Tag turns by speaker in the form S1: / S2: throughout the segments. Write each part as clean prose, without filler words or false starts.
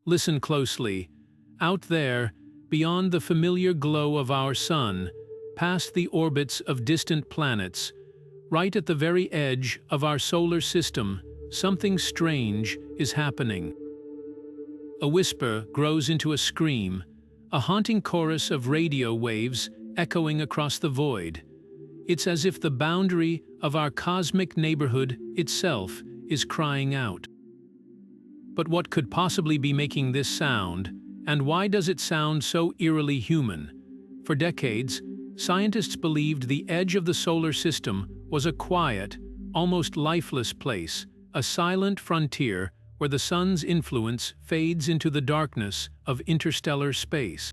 S1: Listen closely. Out there, beyond the familiar glow of our sun, past the orbits of distant planets, right at the very edge of our solar system, something strange is happening. A whisper grows into a scream, a haunting chorus of radio waves echoing across the void. It's as if the boundary of our cosmic neighborhood itself is crying out. But what could possibly be making this sound, and why does it sound so eerily human? For decades, scientists believed the edge of the solar system was a quiet, almost lifeless place, a silent frontier where the sun's influence fades into the darkness of interstellar space.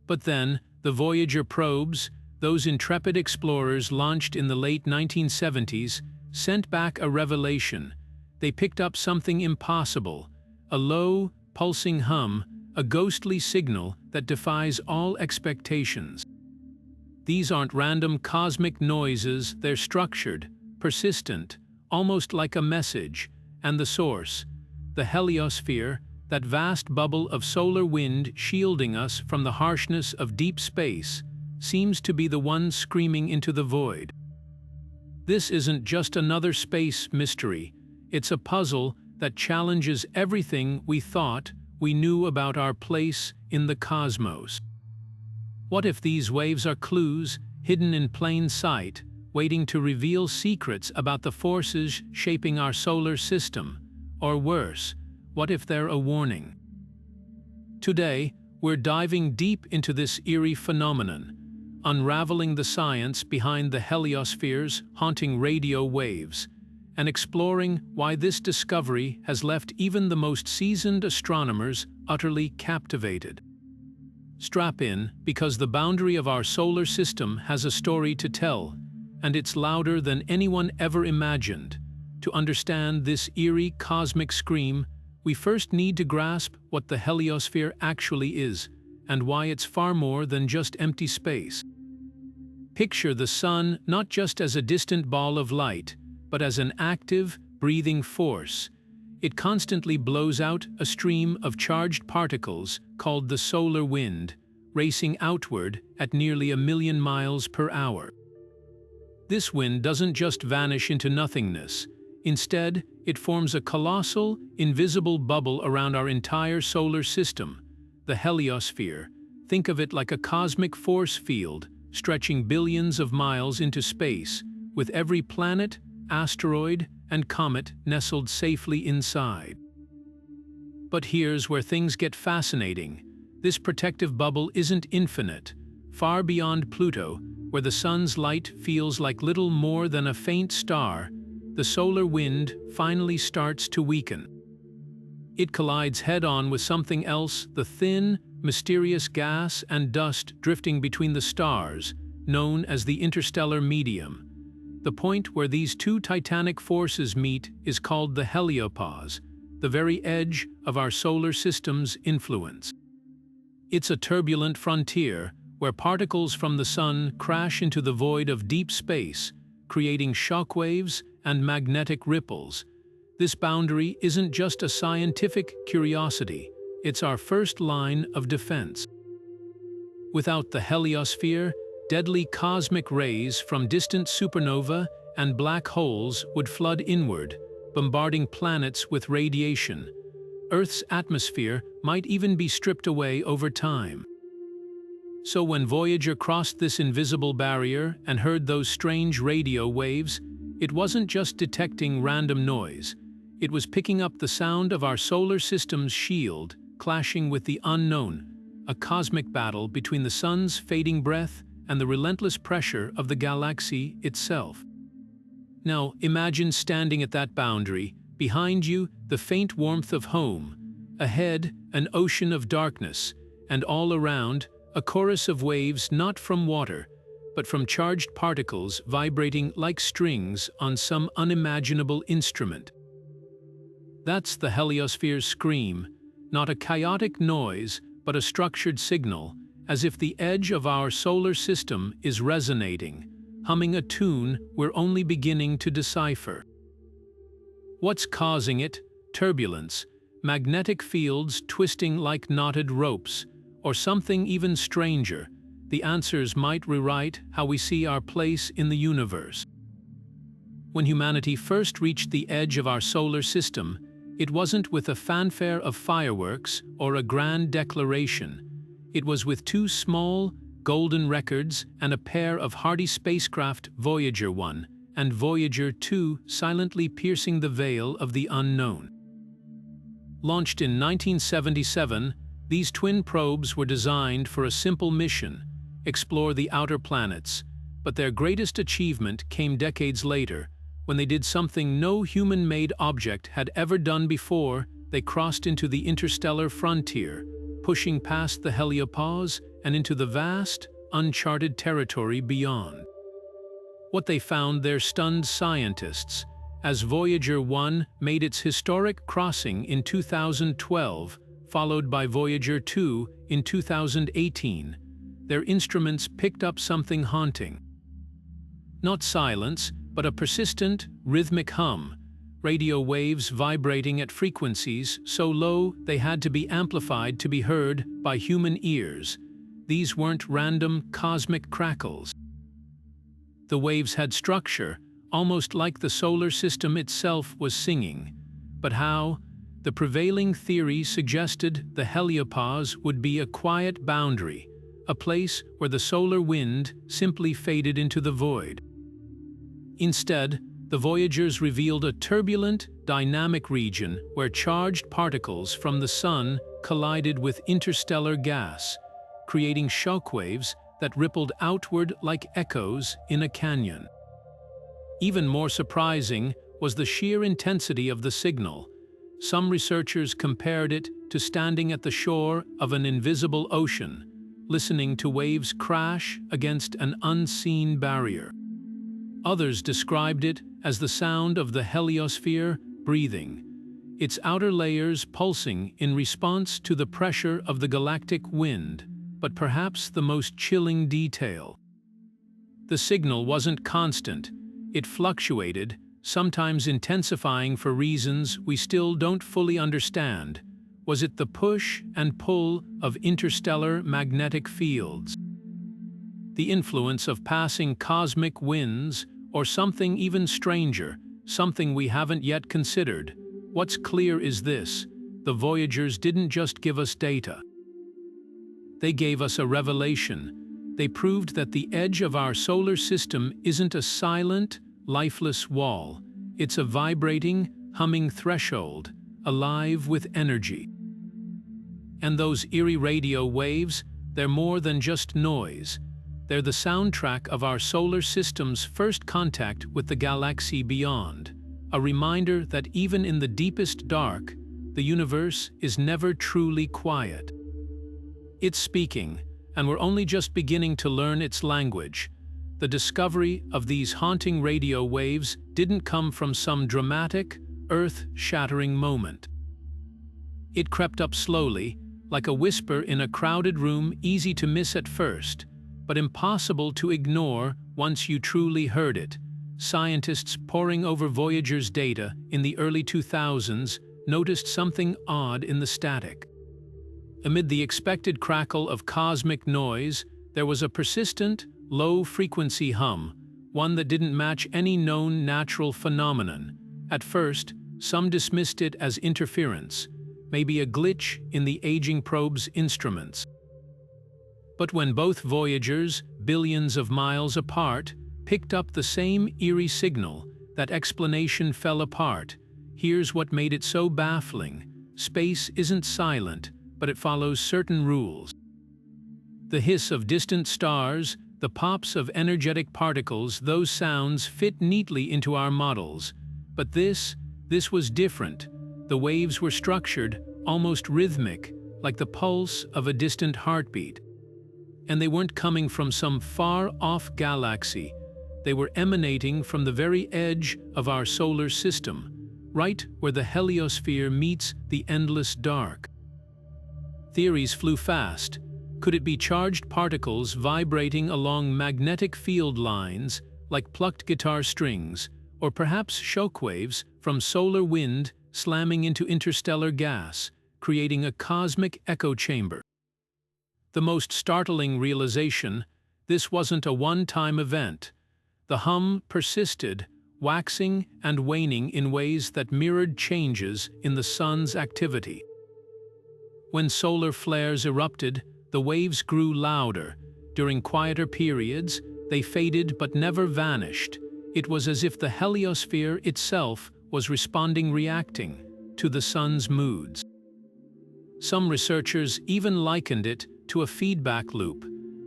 S1: But then, the Voyager probes, those intrepid explorers launched in the late 1970s, sent back a revelation. They picked up something impossible, a low, pulsing hum, a ghostly signal that defies all expectations. These aren't random cosmic noises, they're structured, persistent, almost like a message, and the source, the heliosphere, that vast bubble of solar wind shielding us from the harshness of deep space, seems to be the one screaming into the void. This isn't just another space mystery, it's a puzzle that challenges everything we thought we knew about our place in the cosmos. What if these waves are clues, hidden in plain sight, waiting to reveal secrets about the forces shaping our solar system? Or worse, what if they're a warning? Today, we're diving deep into this eerie phenomenon, unraveling the science behind the heliospheres haunting radio waves, and exploring why this discovery has left even the most seasoned astronomers utterly captivated. Strap in, because the boundary of our solar system has a story to tell, and it's louder than anyone ever imagined. To understand this eerie cosmic scream, we first need to grasp what the heliosphere actually is, and why it's far more than just empty space. Picture the sun not just as a distant ball of light, but as an active, breathing force. It constantly blows out a stream of charged particles called the solar wind, racing outward at nearly 1,000,000 miles per hour. This wind doesn't just vanish into nothingness. Instead, it forms a colossal, invisible bubble around our entire solar system, the heliosphere. Think of it like a cosmic force field, stretching billions of miles into space, with every planet, asteroid, and comet nestled safely inside. But here's where things get fascinating. This protective bubble isn't infinite. Far beyond Pluto, where the sun's light feels like little more than a faint star, the solar wind finally starts to weaken. It collides head-on with something else, the thin, mysterious gas and dust drifting between the stars, known as the interstellar medium. The point where these two titanic forces meet is called the Heliopause, the very edge of our solar system's influence. It's a turbulent frontier where particles from the sun crash into the void of deep space, creating shockwaves and magnetic ripples. This boundary isn't just a scientific curiosity, it's our first line of defense. Without the heliosphere, deadly cosmic rays from distant supernova and black holes would flood inward, bombarding planets with radiation. Earth's atmosphere might even be stripped away over time. So when Voyager crossed this invisible barrier and heard those strange radio waves, it wasn't just detecting random noise. It was picking up the sound of our solar system's shield, clashing with the unknown, a cosmic battle between the sun's fading breath and the relentless pressure of the galaxy itself. Now, imagine standing at that boundary, behind you, the faint warmth of home, ahead, an ocean of darkness, and all around, a chorus of waves not from water, but from charged particles vibrating like strings on some unimaginable instrument. That's the heliosphere's scream, not a chaotic noise, but a structured signal, as if the edge of our solar system is resonating, humming a tune we're only beginning to decipher. What's causing it? Turbulence, magnetic fields twisting like knotted ropes, or something even stranger? The answers might rewrite how we see our place in the universe. When humanity first reached the edge of our solar system, it wasn't with a fanfare of fireworks or a grand declaration. It was with two small, golden records and a pair of hardy spacecraft, Voyager 1 and Voyager 2, silently piercing the veil of the unknown. Launched in 1977, these twin probes were designed for a simple mission: explore the outer planets. But their greatest achievement came decades later, when they did something no human-made object had ever done before. They crossed into the interstellar frontier, pushing past the Heliopause and into the vast, uncharted territory beyond. What they found there stunned scientists. As Voyager 1 made its historic crossing in 2012, followed by Voyager 2 in 2018, their instruments picked up something haunting. Not silence, but a persistent, rhythmic hum, radio waves vibrating at frequencies so low they had to be amplified to be heard by human ears. These weren't random cosmic crackles. The waves had structure, almost like the solar system itself was singing. But how? The prevailing theory suggested the Heliopause would be a quiet boundary, a place where the solar wind simply faded into the void. Instead, the Voyagers revealed a turbulent, dynamic region where charged particles from the Sun collided with interstellar gas, creating shockwaves that rippled outward like echoes in a canyon. Even more surprising was the sheer intensity of the signal. Some researchers compared it to standing at the shore of an invisible ocean, listening to waves crash against an unseen barrier. Others described it as the sound of the heliosphere breathing, its outer layers pulsing in response to the pressure of the galactic wind. But perhaps the most chilling detail: the signal wasn't constant. It fluctuated, sometimes intensifying for reasons we still don't fully understand. Was it the push and pull of interstellar magnetic fields, the influence of passing cosmic winds, or something even stranger, something we haven't yet considered? What's clear is this: the Voyagers didn't just give us data. They gave us a revelation. They proved that the edge of our solar system isn't a silent, lifeless wall. It's a vibrating, humming threshold, alive with energy. And those eerie radio waves, they're more than just noise. They're the soundtrack of our solar system's first contact with the galaxy beyond, a reminder that even in the deepest dark, the universe is never truly quiet. It's speaking, and we're only just beginning to learn its language. The discovery of these haunting radio waves didn't come from some dramatic, earth-shattering moment. It crept up slowly, like a whisper in a crowded room, easy to miss at first, but impossible to ignore once you truly heard it. Scientists poring over Voyager's data in the early 2000s noticed something odd in the static. Amid the expected crackle of cosmic noise, there was a persistent, low-frequency hum, one that didn't match any known natural phenomenon. At first, some dismissed it as interference, maybe a glitch in the aging probe's instruments. But when both Voyagers, billions of miles apart, picked up the same eerie signal, that explanation fell apart. Here's what made it so baffling: space isn't silent, but it follows certain rules. The hiss of distant stars, the pops of energetic particles, those sounds fit neatly into our models. But this was different. The waves were structured, almost rhythmic, like the pulse of a distant heartbeat. And they weren't coming from some far-off galaxy. They were emanating from the very edge of our solar system, right where the heliosphere meets the endless dark. Theories flew fast. Could it be charged particles vibrating along magnetic field lines like plucked guitar strings, or perhaps shockwaves from solar wind slamming into interstellar gas, creating a cosmic echo chamber. The most startling realization: this wasn't a one-time event. The hum persisted, waxing and waning in ways that mirrored changes in the sun's activity. When solar flares erupted, the waves grew louder. During quieter periods, they faded but never vanished. It was as if the heliosphere itself was reacting to the sun's moods. Some researchers even likened it to a feedback loop,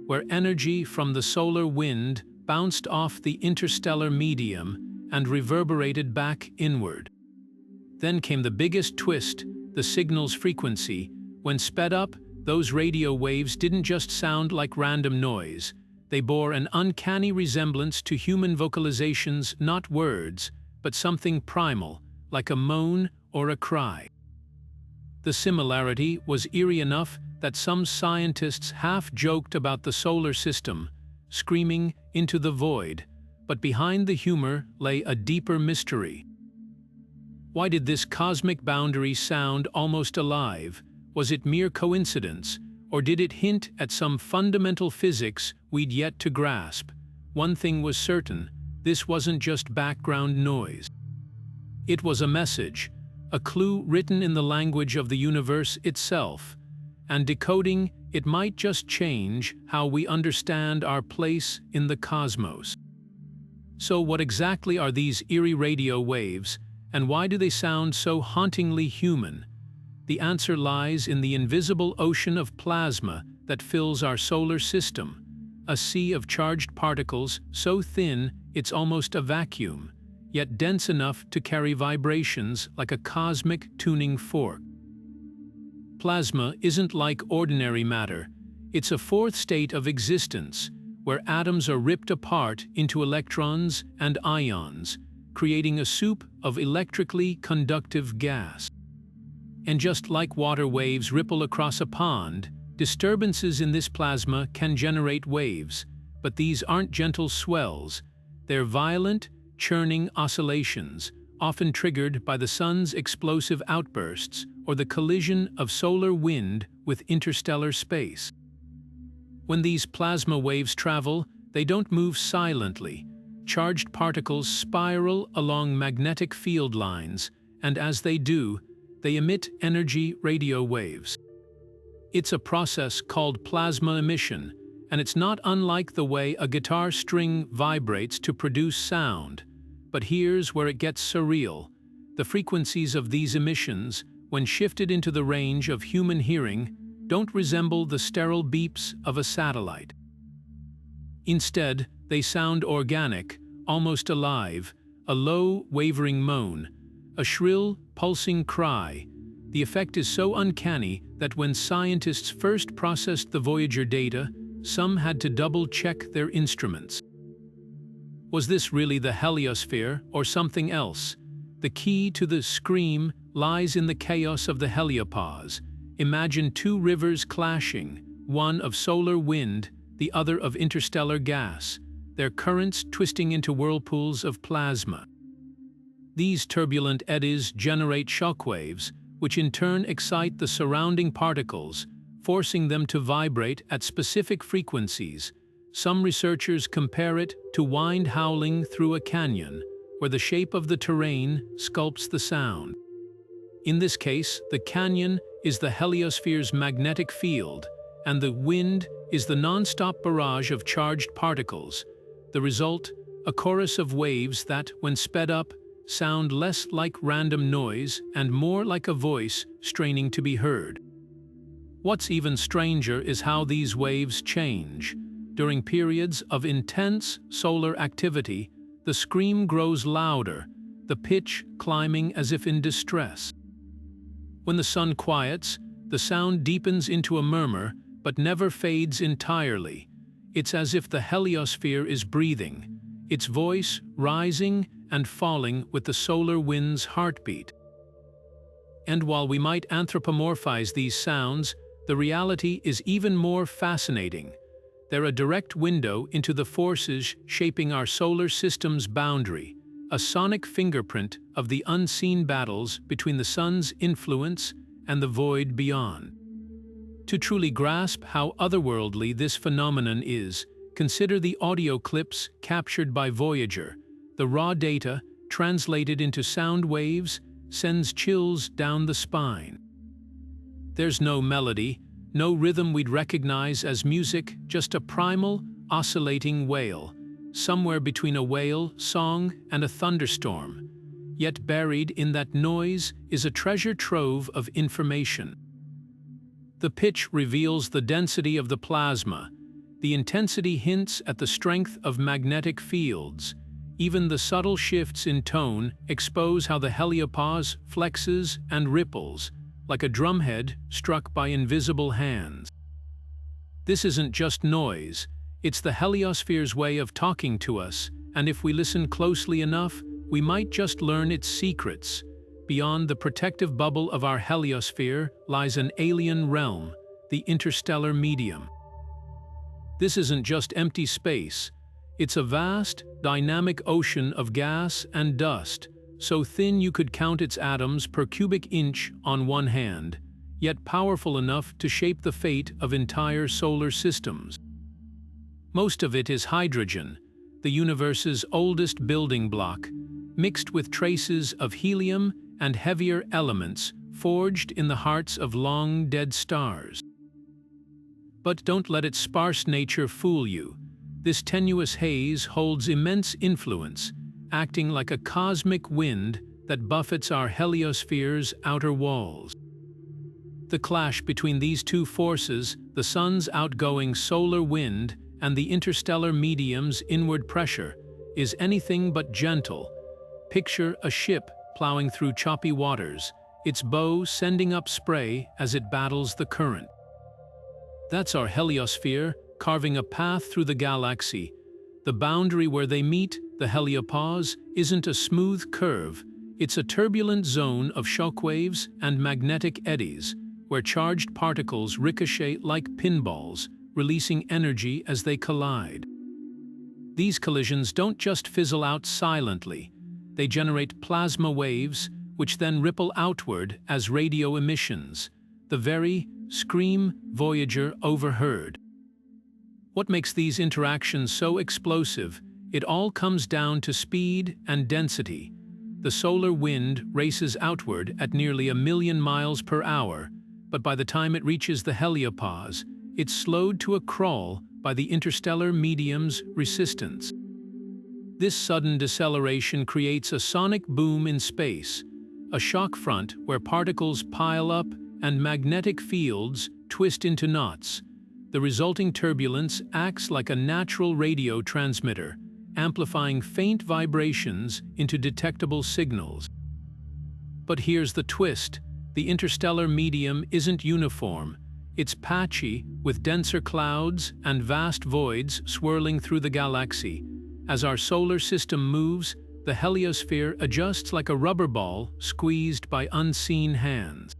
S1: where energy from the solar wind bounced off the interstellar medium and reverberated back inward. Then came the biggest twist: the signal's frequency. When sped up, those radio waves didn't just sound like random noise. They bore an uncanny resemblance to human vocalizations, not words, but something primal, like a moan or a cry. The similarity was eerie enough that some scientists half-joked about the solar system, screaming into the void, but behind the humor lay a deeper mystery. Why did this cosmic boundary sound almost alive? Was it mere coincidence, or did it hint at some fundamental physics we'd yet to grasp? One thing was certain: this wasn't just background noise. It was a message, a clue written in the language of the universe itself, and decoding it might just change how we understand our place in the cosmos. So what exactly are these eerie radio waves, and why do they sound so hauntingly human? The answer lies in the invisible ocean of plasma that fills our solar system, a sea of charged particles so thin it's almost a vacuum, yet dense enough to carry vibrations like a cosmic tuning fork. Plasma isn't like ordinary matter. It's a fourth state of existence, where atoms are ripped apart into electrons and ions, creating a soup of electrically conductive gas. And just like water waves ripple across a pond, disturbances in this plasma can generate waves, but these aren't gentle swells. They're violent, churning oscillations, often triggered by the sun's explosive outbursts or the collision of solar wind with interstellar space. When these plasma waves travel, they don't move silently. Charged particles spiral along magnetic field lines, and as they do, they emit energy radio waves. It's a process called plasma emission, and it's not unlike the way a guitar string vibrates to produce sound. But here's where it gets surreal. The frequencies of these emissions, when shifted into the range of human hearing, don't resemble the sterile beeps of a satellite. Instead, they sound organic, almost alive, a low, wavering moan, a shrill, pulsing cry. The effect is so uncanny that when scientists first processed the Voyager data, some had to double-check their instruments. Was this really the heliosphere or something else? The key to the scream lies in the chaos of the Heliopause. Imagine two rivers clashing, one of solar wind, the other of interstellar gas, their currents twisting into whirlpools of plasma. These turbulent eddies generate shockwaves, which in turn excite the surrounding particles, forcing them to vibrate at specific frequencies. Some researchers compare it to wind howling through a canyon, where the shape of the terrain sculpts the sound. In this case, the canyon is the heliosphere's magnetic field, and the wind is the non-stop barrage of charged particles. The result, a chorus of waves that, when sped up, sound less like random noise and more like a voice straining to be heard. What's even stranger is how these waves change. During periods of intense solar activity, the scream grows louder, the pitch climbing as if in distress. When the sun quiets, the sound deepens into a murmur, but never fades entirely. It's as if the heliosphere is breathing, its voice rising and falling with the solar wind's heartbeat. And while we might anthropomorphize these sounds, the reality is even more fascinating. They're a direct window into the forces shaping our solar system's boundary, a sonic fingerprint of the unseen battles between the sun's influence and the void beyond. To truly grasp how otherworldly this phenomenon is, consider the audio clips captured by Voyager. The raw data, translated into sound waves, sends chills down the spine. There's no melody, no rhythm we'd recognize as music, just a primal, oscillating wail, somewhere between a whale song and a thunderstorm. Yet buried in that noise is a treasure trove of information. The pitch reveals the density of the plasma. The intensity hints at the strength of magnetic fields. Even the subtle shifts in tone expose how the Heliopause flexes and ripples, like a drumhead struck by invisible hands. This isn't just noise, it's the Heliosphere's way of talking to us, and if we listen closely enough, we might just learn its secrets. Beyond the protective bubble of our heliosphere lies an alien realm, the interstellar medium. This isn't just empty space. It's a vast, dynamic ocean of gas and dust, so thin you could count its atoms per cubic inch on one hand, yet powerful enough to shape the fate of entire solar systems. Most of it is hydrogen, the universe's oldest building block, mixed with traces of helium and heavier elements forged in the hearts of long-dead stars. But don't let its sparse nature fool you. This tenuous haze holds immense influence, acting like a cosmic wind that buffets our heliosphere's outer walls. The clash between these two forces, the sun's outgoing solar wind and the interstellar medium's inward pressure, is anything but gentle. Picture a ship plowing through choppy waters, its bow sending up spray as it battles the current. That's our heliosphere, carving a path through the galaxy. The boundary where they meet, the Heliopause, isn't a smooth curve. It's a turbulent zone of shockwaves and magnetic eddies, where charged particles ricochet like pinballs, releasing energy as they collide. These collisions don't just fizzle out silently. They generate plasma waves, which then ripple outward as radio emissions, the very scream Voyager overheard. What makes these interactions so explosive? It all comes down to speed and density. The solar wind races outward at nearly 1,000,000 miles per hour, but by the time it reaches the Heliopause, it's slowed to a crawl by the interstellar medium's resistance. This sudden deceleration creates a sonic boom in space, a shock front where particles pile up and magnetic fields twist into knots. The resulting turbulence acts like a natural radio transmitter, amplifying faint vibrations into detectable signals. But here's the twist. The interstellar medium isn't uniform. It's patchy, with denser clouds and vast voids swirling through the galaxy. As our solar system moves, the heliosphere adjusts like a rubber ball squeezed by unseen hands.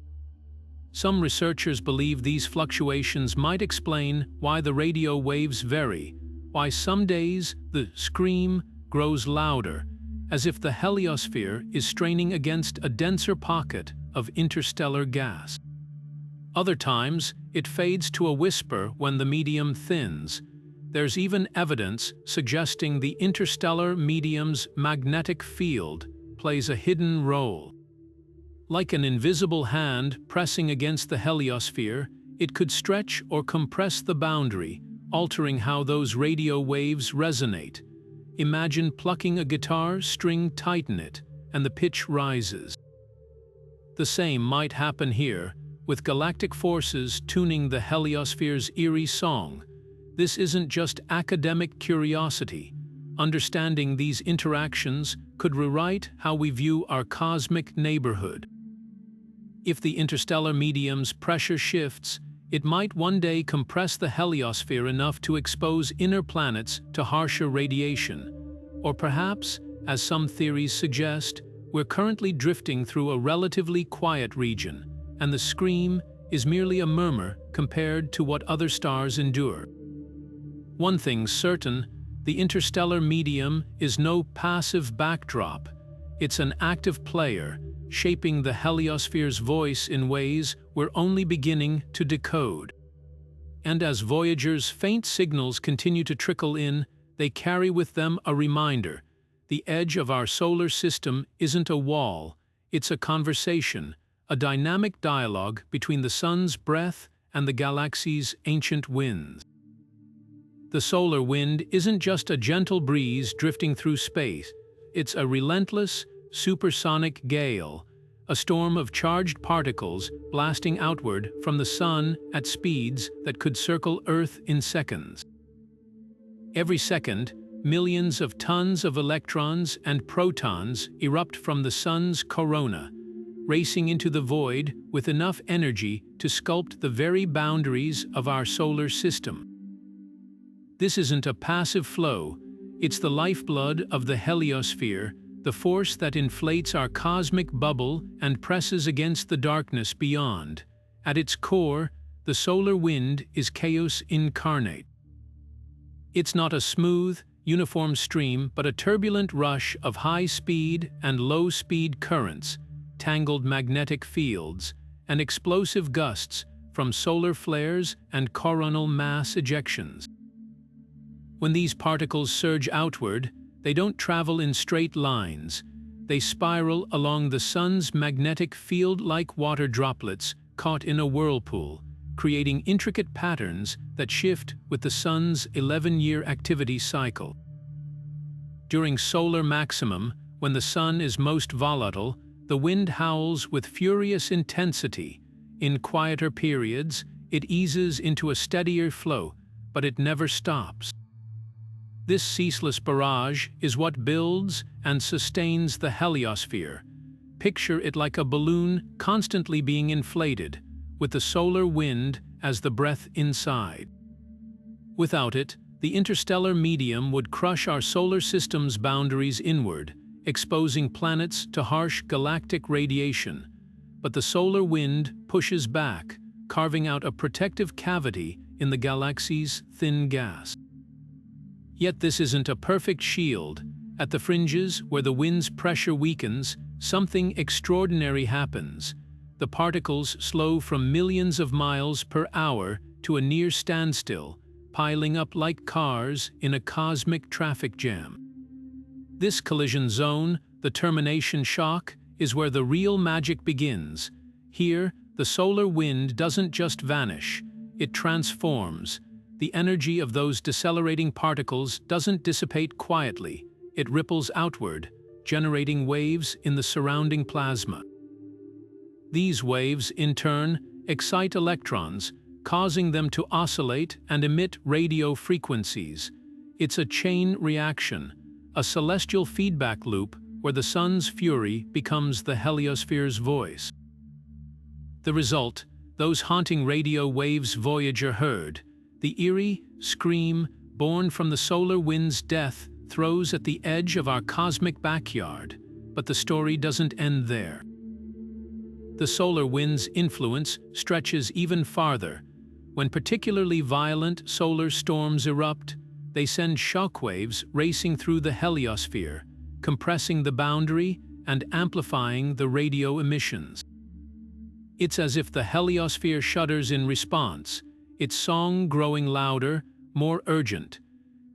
S1: Some researchers believe these fluctuations might explain why the radio waves vary, why some days the scream grows louder, as if the heliosphere is straining against a denser pocket of interstellar gas. Other times, it fades to a whisper when the medium thins. There's even evidence suggesting the interstellar medium's magnetic field plays a hidden role. Like an invisible hand pressing against the heliosphere, it could stretch or compress the boundary, altering how those radio waves resonate. Imagine plucking a guitar string, tighten it, and the pitch rises. The same might happen here, with galactic forces tuning the heliosphere's eerie song. This isn't just academic curiosity. Understanding these interactions could rewrite how we view our cosmic neighborhood. If the interstellar medium's pressure shifts, it might one day compress the heliosphere enough to expose inner planets to harsher radiation. Or perhaps, as some theories suggest, we're currently drifting through a relatively quiet region, and the scream is merely a murmur compared to what other stars endure. One thing's certain, the interstellar medium is no passive backdrop. It's an active player, shaping the heliosphere's voice in ways we're only beginning to decode. And as Voyager's faint signals continue to trickle in, they carry with them a reminder: the edge of our solar system isn't a wall, it's a conversation, a dynamic dialogue between the sun's breath and the galaxy's ancient winds. The solar wind isn't just a gentle breeze drifting through space, it's a relentless, supersonic gale, a storm of charged particles blasting outward from the sun at speeds that could circle Earth in seconds. Every second, millions of tons of electrons and protons erupt from the sun's corona, racing into the void with enough energy to sculpt the very boundaries of our solar system. This isn't a passive flow, it's the lifeblood of the heliosphere, the force that inflates our cosmic bubble and presses against the darkness beyond. At its core, the solar wind is chaos incarnate. It's not a smooth, uniform stream, but a turbulent rush of high-speed and low-speed currents, tangled magnetic fields, and explosive gusts from solar flares and coronal mass ejections. When these particles surge outward, they don't travel in straight lines. They spiral along the sun's magnetic field like water droplets caught in a whirlpool, creating intricate patterns that shift with the sun's 11-year activity cycle. During solar maximum, when the sun is most volatile, the wind howls with furious intensity. In quieter periods, it eases into a steadier flow, but it never stops. This ceaseless barrage is what builds and sustains the heliosphere. Picture it like a balloon constantly being inflated, with the solar wind as the breath inside. Without it, the interstellar medium would crush our solar system's boundaries inward, exposing planets to harsh galactic radiation. But the solar wind pushes back, carving out a protective cavity in the galaxy's thin gas. Yet this isn't a perfect shield. At the fringes, where the wind's pressure weakens, something extraordinary happens. The particles slow from millions of miles per hour to a near standstill, piling up like cars in a cosmic traffic jam. This collision zone, the termination shock, is where the real magic begins. Here, the solar wind doesn't just vanish, it transforms. The energy of those decelerating particles doesn't dissipate quietly, it ripples outward, generating waves in the surrounding plasma. These waves, in turn, excite electrons, causing them to oscillate and emit radio frequencies. It's a chain reaction, a celestial feedback loop where the sun's fury becomes the heliosphere's voice. The result, those haunting radio waves Voyager heard, the eerie scream born from the solar wind's death throws at the edge of our cosmic backyard. But the story doesn't end there. The solar wind's influence stretches even farther. When particularly violent solar storms erupt, they send shockwaves racing through the heliosphere, compressing the boundary and amplifying the radio emissions. It's as if the heliosphere shudders in response, its song growing louder, more urgent.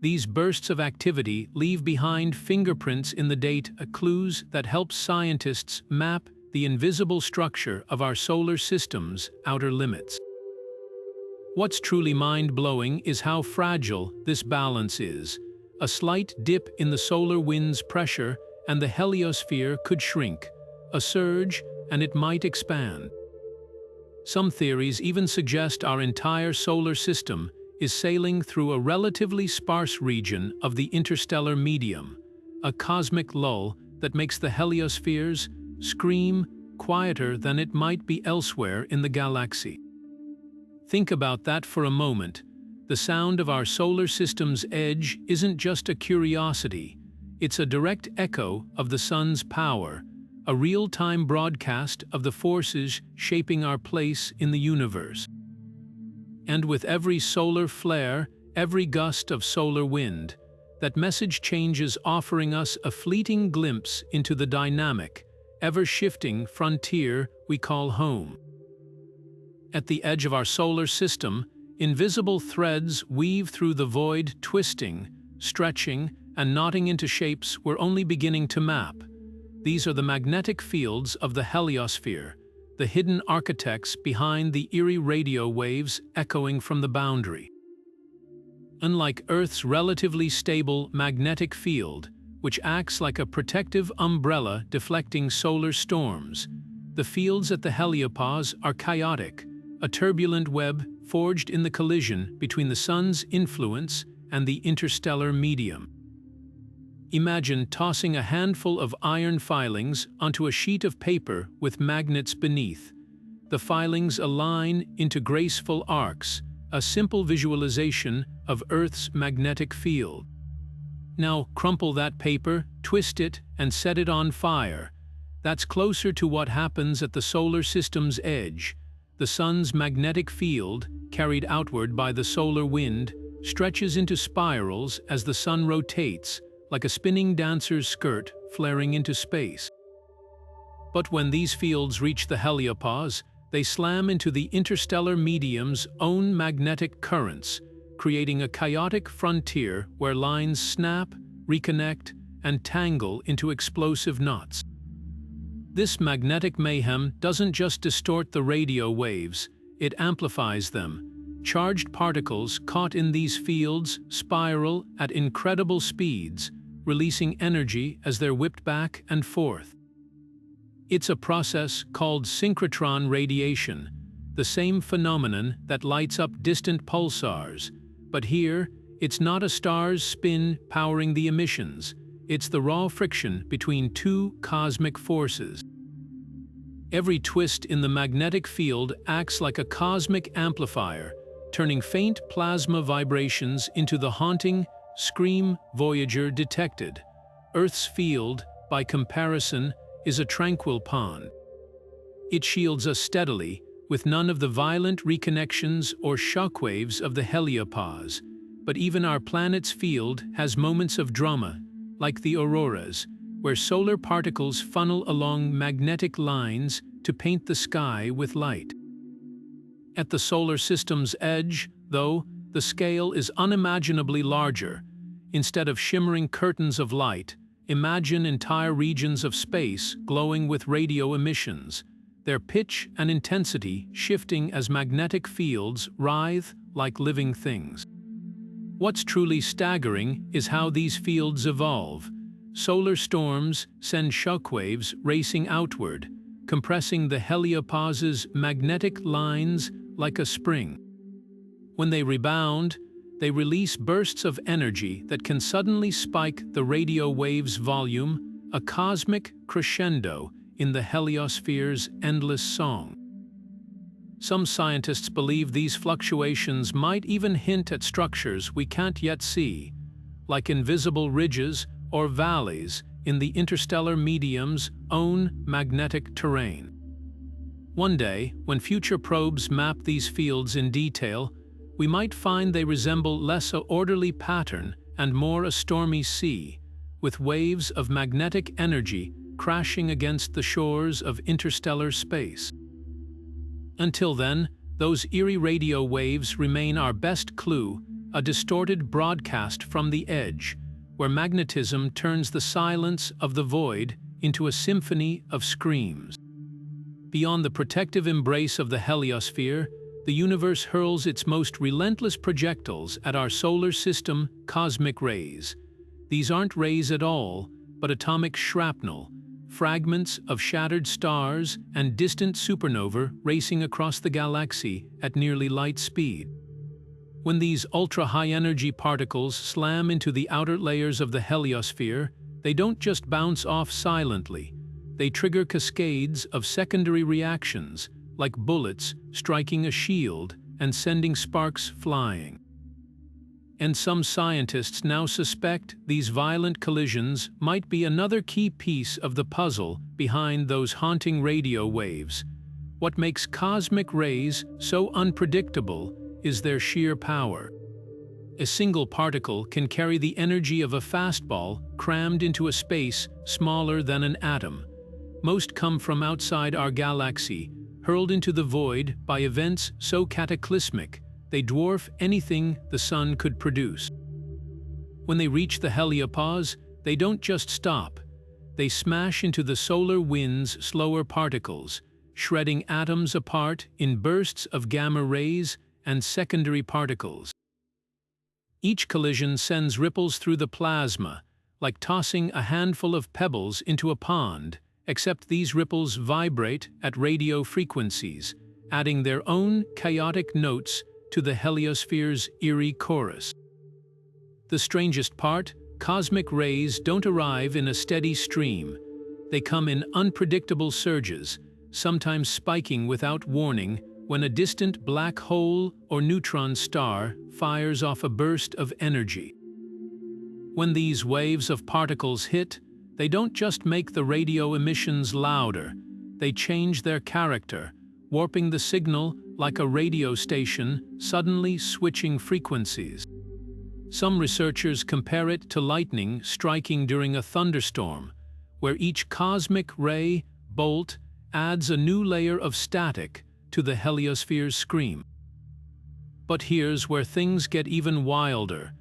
S1: These bursts of activity leave behind fingerprints in the data, clues that help scientists map the invisible structure of our solar system's outer limits. What's truly mind-blowing is how fragile this balance is. A slight dip in the solar wind's pressure and the heliosphere could shrink. A surge, and it might expand. Some theories even suggest our entire solar system is sailing through a relatively sparse region of the interstellar medium, a cosmic lull that makes the heliospheres scream quieter than it might be elsewhere in the galaxy. Think about that for a moment. The sound of our solar system's edge isn't just a curiosity, it's a direct echo of the sun's power, a real-time broadcast of the forces shaping our place in the universe. And with every solar flare, every gust of solar wind, that message changes offering us a fleeting glimpse into the dynamic, ever-shifting frontier we call home. At the edge of our solar system, invisible threads weave through the void, twisting, stretching, and knotting into shapes we're only beginning to map. These are the magnetic fields of the heliosphere, the hidden architects behind the eerie radio waves echoing from the boundary. Unlike Earth's relatively stable magnetic field, which acts like a protective umbrella deflecting solar storms, the fields at the Heliopause are chaotic, a turbulent web forged in the collision between the Sun's influence and the interstellar medium. Imagine tossing a handful of iron filings onto a sheet of paper with magnets beneath. The filings align into graceful arcs, a simple visualization of Earth's magnetic field. Now crumple that paper, twist it, and set it on fire. That's closer to what happens at the solar system's edge. The Sun's magnetic field, carried outward by the solar wind, stretches into spirals as the Sun rotates, like a spinning dancer's skirt flaring into space. But when these fields reach the Heliopause, they slam into the interstellar medium's own magnetic currents, creating a chaotic frontier where lines snap, reconnect, and tangle into explosive knots. This magnetic mayhem doesn't just distort the radio waves, it amplifies them. Charged particles caught in these fields spiral at incredible speeds, releasing energy as they're whipped back and forth. It's a process called synchrotron radiation, the same phenomenon that lights up distant pulsars. But here, it's not a star's spin powering the emissions, it's the raw friction between two cosmic forces. Every twist in the magnetic field acts like a cosmic amplifier, turning faint plasma vibrations into the haunting scream Voyager detected. Earth's field, by comparison, is a tranquil pond. It shields us steadily, with none of the violent reconnections or shockwaves of the Heliopause. But even our planet's field has moments of drama, like the auroras, where solar particles funnel along magnetic lines to paint the sky with light. At the solar system's edge, though, the scale is unimaginably larger. Instead of shimmering curtains of light, imagine entire regions of space glowing with radio emissions, their pitch and intensity shifting as magnetic fields writhe like living things. What's truly staggering is how these fields evolve. Solar storms send shockwaves racing outward, compressing the Heliopause's magnetic lines like a spring. When they rebound, they release bursts of energy that can suddenly spike the radio wave's volume, a cosmic crescendo in the Heliospheres' endless song. Some scientists believe these fluctuations might even hint at structures we can't yet see, like invisible ridges or valleys in the interstellar medium's own magnetic terrain. One day, when future probes map these fields in detail, we might find they resemble less an orderly pattern and more a stormy sea, with waves of magnetic energy crashing against the shores of interstellar space. Until then, those eerie radio waves remain our best clue, a distorted broadcast from the edge, where magnetism turns the silence of the void into a symphony of screams. Beyond the protective embrace of the heliosphere, the universe hurls its most relentless projectiles at our solar system, cosmic rays. These aren't rays at all, but atomic shrapnel, fragments of shattered stars and distant supernovae racing across the galaxy at nearly light speed. When these ultra-high-energy particles slam into the outer layers of the heliosphere, they don't just bounce off silently. They trigger cascades of secondary reactions, like bullets striking a shield and sending sparks flying. And some scientists now suspect these violent collisions might be another key piece of the puzzle behind those haunting radio waves. What makes cosmic rays so unpredictable is their sheer power. A single particle can carry the energy of a fastball crammed into a space smaller than an atom. Most come from outside our galaxy, hurled into the void by events so cataclysmic they dwarf anything the Sun could produce. When they reach the Heliopause, they don't just stop. They smash into the solar wind's slower particles, shredding atoms apart in bursts of gamma rays and secondary particles. Each collision sends ripples through the plasma, like tossing a handful of pebbles into a pond, except these ripples vibrate at radio frequencies, adding their own chaotic notes to the heliosphere's eerie chorus. The strangest part, cosmic rays don't arrive in a steady stream. They come in unpredictable surges, sometimes spiking without warning when a distant black hole or neutron star fires off a burst of energy. When these waves of particles hit, they don't just make the radio emissions louder, they change their character, warping the signal like a radio station suddenly switching frequencies. Some researchers compare it to lightning striking during a thunderstorm, where each cosmic ray bolt adds a new layer of static to the heliosphere's scream. But here's where things get even wilder.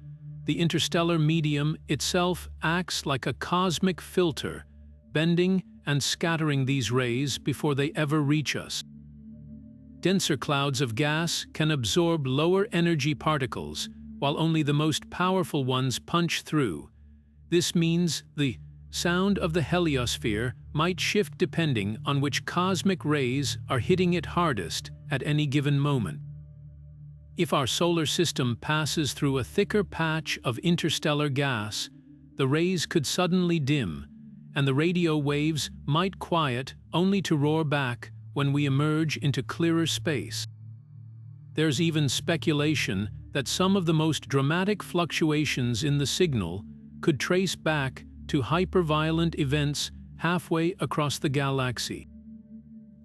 S1: The interstellar medium itself acts like a cosmic filter, bending and scattering these rays before they ever reach us. Denser clouds of gas can absorb lower energy particles, while only the most powerful ones punch through. This means the sound of the heliosphere might shift depending on which cosmic rays are hitting it hardest at any given moment. If our solar system passes through a thicker patch of interstellar gas, the rays could suddenly dim, and the radio waves might quiet only to roar back when we emerge into clearer space. There's even speculation that some of the most dramatic fluctuations in the signal could trace back to hyperviolent events halfway across the galaxy.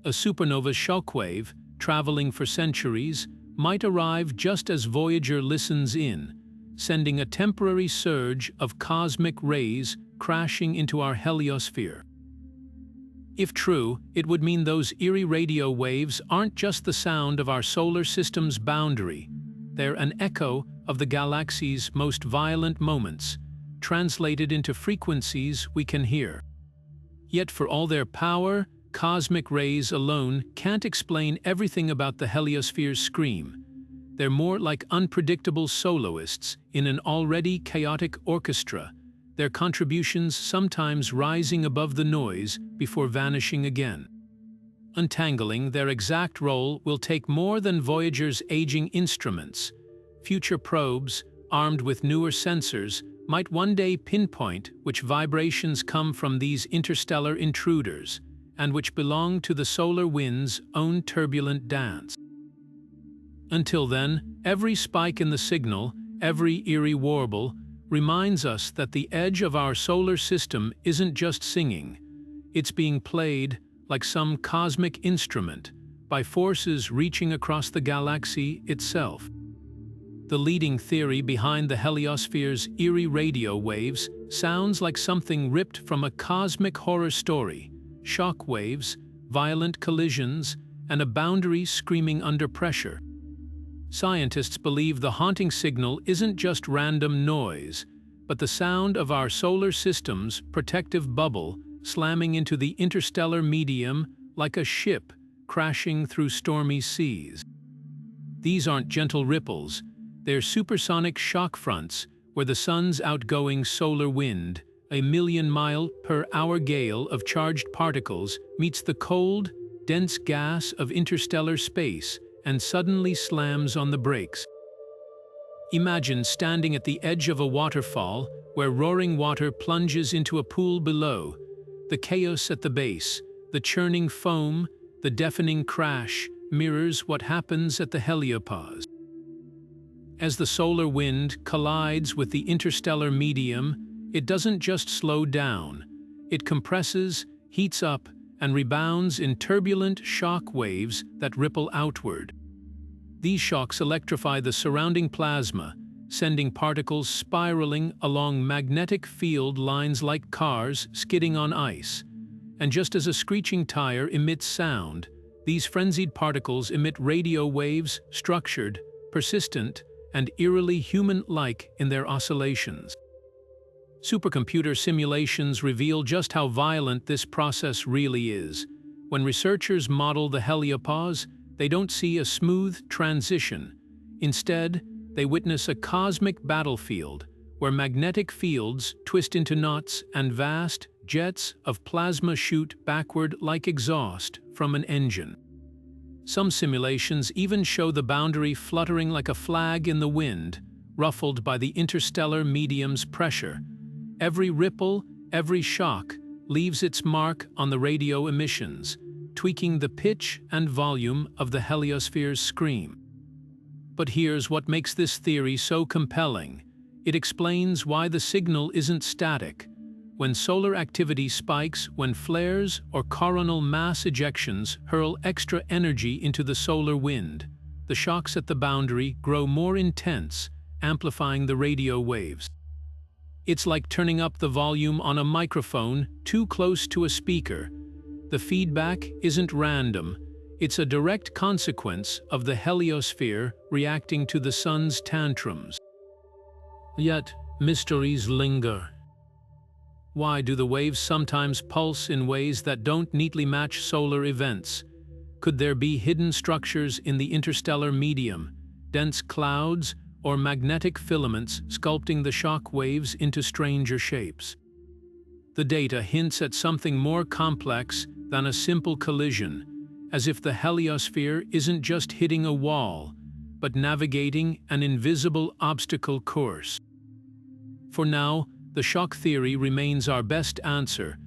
S1: A supernova shockwave, traveling for centuries, might arrive just as Voyager listens in, sending a temporary surge of cosmic rays crashing into our heliosphere. If true, it would mean those eerie radio waves aren't just the sound of our solar system's boundary. They're an echo of the galaxy's most violent moments, translated into frequencies we can hear. Yet for all their power, cosmic rays alone can't explain everything about the heliosphere's scream. They're more like unpredictable soloists in an already chaotic orchestra, their contributions sometimes rising above the noise before vanishing again. Untangling their exact role will take more than Voyager's aging instruments. Future probes, armed with newer sensors, might one day pinpoint which vibrations come from these interstellar intruders, and which belong to the solar wind's own turbulent dance. Until then, every spike in the signal, every eerie warble, reminds us that the edge of our solar system isn't just singing. It's being played, like some cosmic instrument, by forces reaching across the galaxy itself. The leading theory behind the heliosphere's eerie radio waves sounds like something ripped from a cosmic horror story: shock waves, violent collisions, and a boundary screaming under pressure. Scientists believe the haunting signal isn't just random noise, but the sound of our solar system's protective bubble slamming into the interstellar medium like a ship crashing through stormy seas. These aren't gentle ripples, they're supersonic shock fronts where the sun's outgoing solar wind, a million-mile-per-hour gale of charged particles, meets the cold, dense gas of interstellar space and suddenly slams on the brakes. Imagine standing at the edge of a waterfall where roaring water plunges into a pool below. The chaos at the base, the churning foam, the deafening crash mirrors what happens at the Heliopause. As the solar wind collides with the interstellar medium, it doesn't just slow down. It compresses, heats up, and rebounds in turbulent shock waves that ripple outward. These shocks electrify the surrounding plasma, sending particles spiraling along magnetic field lines like cars skidding on ice. And just as a screeching tire emits sound, these frenzied particles emit radio waves, structured, persistent, and eerily human-like in their oscillations. Supercomputer simulations reveal just how violent this process really is. When researchers model the Heliopause, they don't see a smooth transition. Instead, they witness a cosmic battlefield where magnetic fields twist into knots and vast jets of plasma shoot backward like exhaust from an engine. Some simulations even show the boundary fluttering like a flag in the wind, ruffled by the interstellar medium's pressure. Every ripple, every shock, leaves its mark on the radio emissions, tweaking the pitch and volume of the heliosphere's scream. But here's what makes this theory so compelling. It explains why the signal isn't static. When solar activity spikes, when flares or coronal mass ejections hurl extra energy into the solar wind, the shocks at the boundary grow more intense, amplifying the radio waves. It's like turning up the volume on a microphone too close to a speaker. The feedback isn't random. It's a direct consequence of the heliosphere reacting to the sun's tantrums. Yet, mysteries linger. Why do the waves sometimes pulse in ways that don't neatly match solar events? Could there be hidden structures in the interstellar medium, dense clouds, or magnetic filaments sculpting the shock waves into stranger shapes? The data hints at something more complex than a simple collision, as if the heliosphere isn't just hitting a wall, but navigating an invisible obstacle course. For now, the shock theory remains our best answer,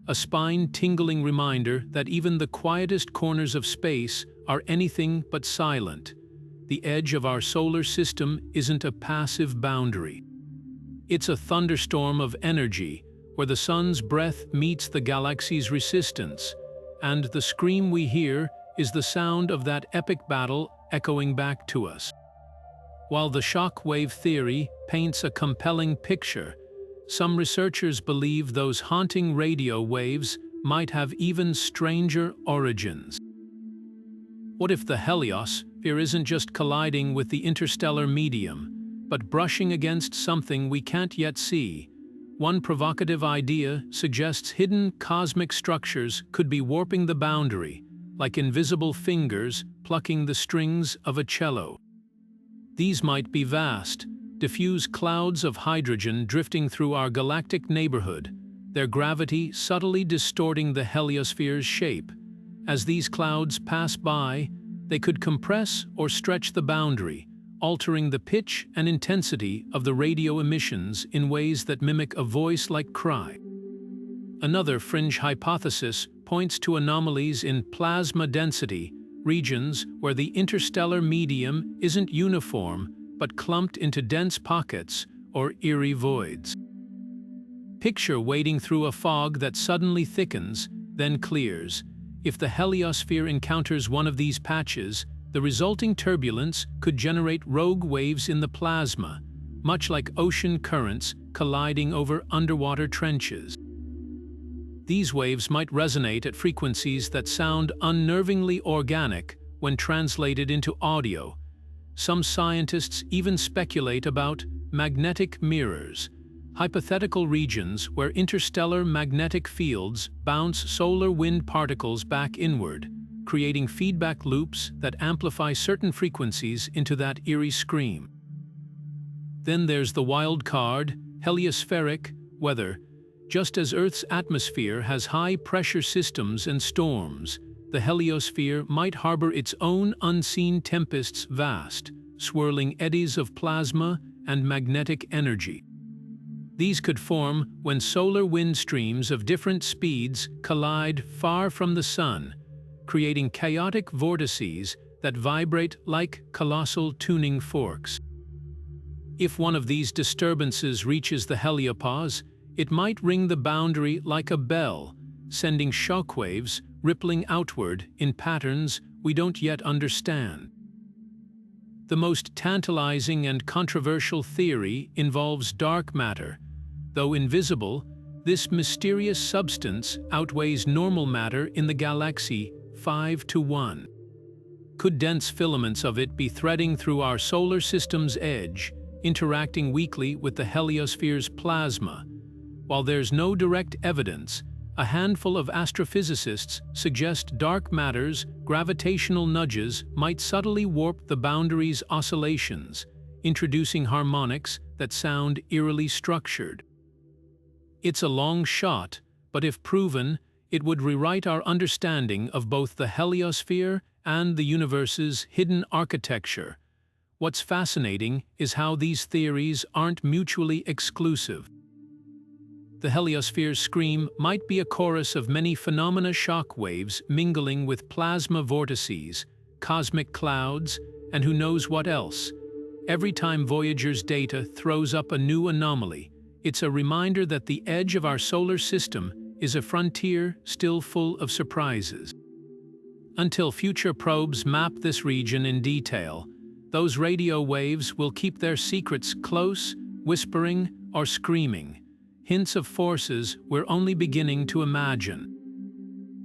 S1: a spine-tingling reminder that even the quietest corners of space are anything but silent. The edge of our solar system isn't a passive boundary. It's a thunderstorm of energy, where the sun's breath meets the galaxy's resistance, and the scream we hear is the sound of that epic battle echoing back to us. While the shock wave theory paints a compelling picture, some researchers believe those haunting radio waves might have even stranger origins. What if the heliosphere isn't just colliding with the interstellar medium, but brushing against something we can't yet see? One provocative idea suggests hidden cosmic structures could be warping the boundary, like invisible fingers plucking the strings of a cello. These might be vast, diffuse clouds of hydrogen drifting through our galactic neighborhood, their gravity subtly distorting the heliosphere's shape. As these clouds pass by, they could compress or stretch the boundary, altering the pitch and intensity of the radio emissions in ways that mimic a voice-like cry. Another fringe hypothesis points to anomalies in plasma density, regions where the interstellar medium isn't uniform but clumped into dense pockets or eerie voids. Picture wading through a fog that suddenly thickens, then clears. If the heliosphere encounters one of these patches, the resulting turbulence could generate rogue waves in the plasma, much like ocean currents colliding over underwater trenches. These waves might resonate at frequencies that sound unnervingly organic when translated into audio. Some scientists even speculate about magnetic mirrors, hypothetical regions where interstellar magnetic fields bounce solar wind particles back inward, creating feedback loops that amplify certain frequencies into that eerie scream. Then there's the wild card, heliospheric weather. Just as Earth's atmosphere has high-pressure systems and storms, the heliosphere might harbor its own unseen tempests, vast, swirling eddies of plasma and magnetic energy. These could form when solar wind streams of different speeds collide far from the sun, creating chaotic vortices that vibrate like colossal tuning forks. If one of these disturbances reaches the Heliopause, it might ring the boundary like a bell, sending shockwaves rippling outward in patterns we don't yet understand. The most tantalizing and controversial theory involves dark matter. Though invisible, this mysterious substance outweighs normal matter in the galaxy 5-to-1. Could dense filaments of it be threading through our solar system's edge, interacting weakly with the heliosphere's plasma? While there's no direct evidence, a handful of astrophysicists suggest dark matter's gravitational nudges might subtly warp the boundary's oscillations, introducing harmonics that sound eerily structured. It's a long shot, but if proven, it would rewrite our understanding of both the heliosphere and the universe's hidden architecture. What's fascinating is how these theories aren't mutually exclusive. The heliosphere's scream might be a chorus of many phenomena shock waves mingling with plasma vortices, cosmic clouds, and who knows what else. Every time Voyager's data throws up a new anomaly, it's a reminder that the edge of our solar system is a frontier still full of surprises. Until future probes map this region in detail, those radio waves will keep their secrets close, whispering or screaming, hints of forces we're only beginning to imagine.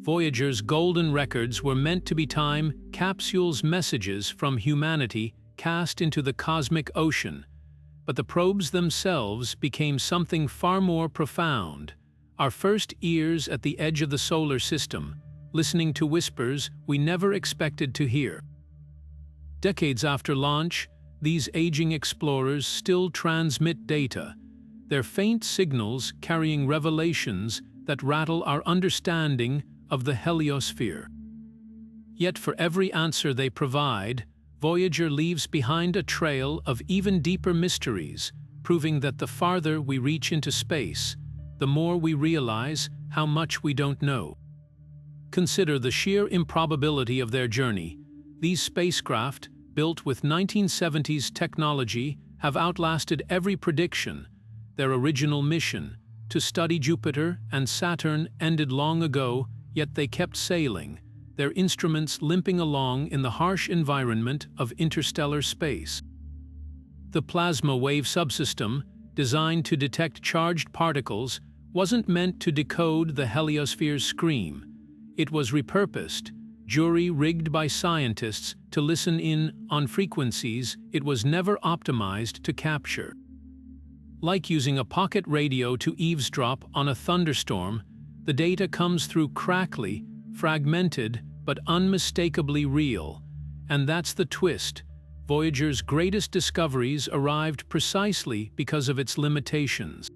S1: Voyager's golden records were meant to be time capsules, messages from humanity cast into the cosmic ocean, but the probes themselves became something far more profound, our first ears at the edge of the solar system, listening to whispers we never expected to hear. Decades after launch, these aging explorers still transmit data, their faint signals carrying revelations that rattle our understanding of the heliosphere. Yet for every answer they provide, Voyager leaves behind a trail of even deeper mysteries, proving that the farther we reach into space, the more we realize how much we don't know. Consider the sheer improbability of their journey. These spacecraft, built with 1970s technology, have outlasted every prediction. Their original mission, to study Jupiter and Saturn, ended long ago, yet they kept sailing, their instruments limping along in the harsh environment of interstellar space. The plasma wave subsystem, designed to detect charged particles, wasn't meant to decode the heliosphere's scream. It was repurposed, jury-rigged by scientists to listen in on frequencies it was never optimized to capture. Like using a pocket radio to eavesdrop on a thunderstorm, the data comes through crackly, fragmented, but unmistakably real. And that's the twist. Voyager's greatest discoveries arrived precisely because of its limitations.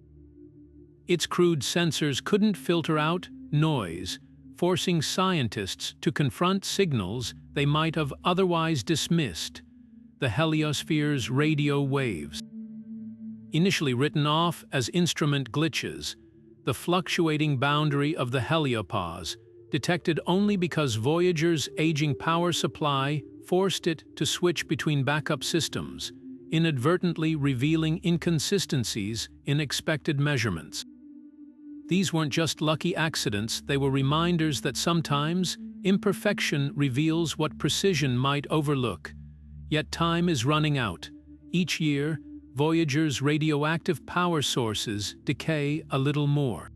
S1: Its crude sensors couldn't filter out noise, forcing scientists to confront signals they might have otherwise dismissed: the heliosphere's radio waves. Initially written off as instrument glitches, the fluctuating boundary of the Heliopause, detected only because Voyager's aging power supply forced it to switch between backup systems, inadvertently revealing inconsistencies in expected measurements. These weren't just lucky accidents, they were reminders that sometimes imperfection reveals what precision might overlook. Yet time is running out. Each year, Voyager's radioactive power sources decay a little more.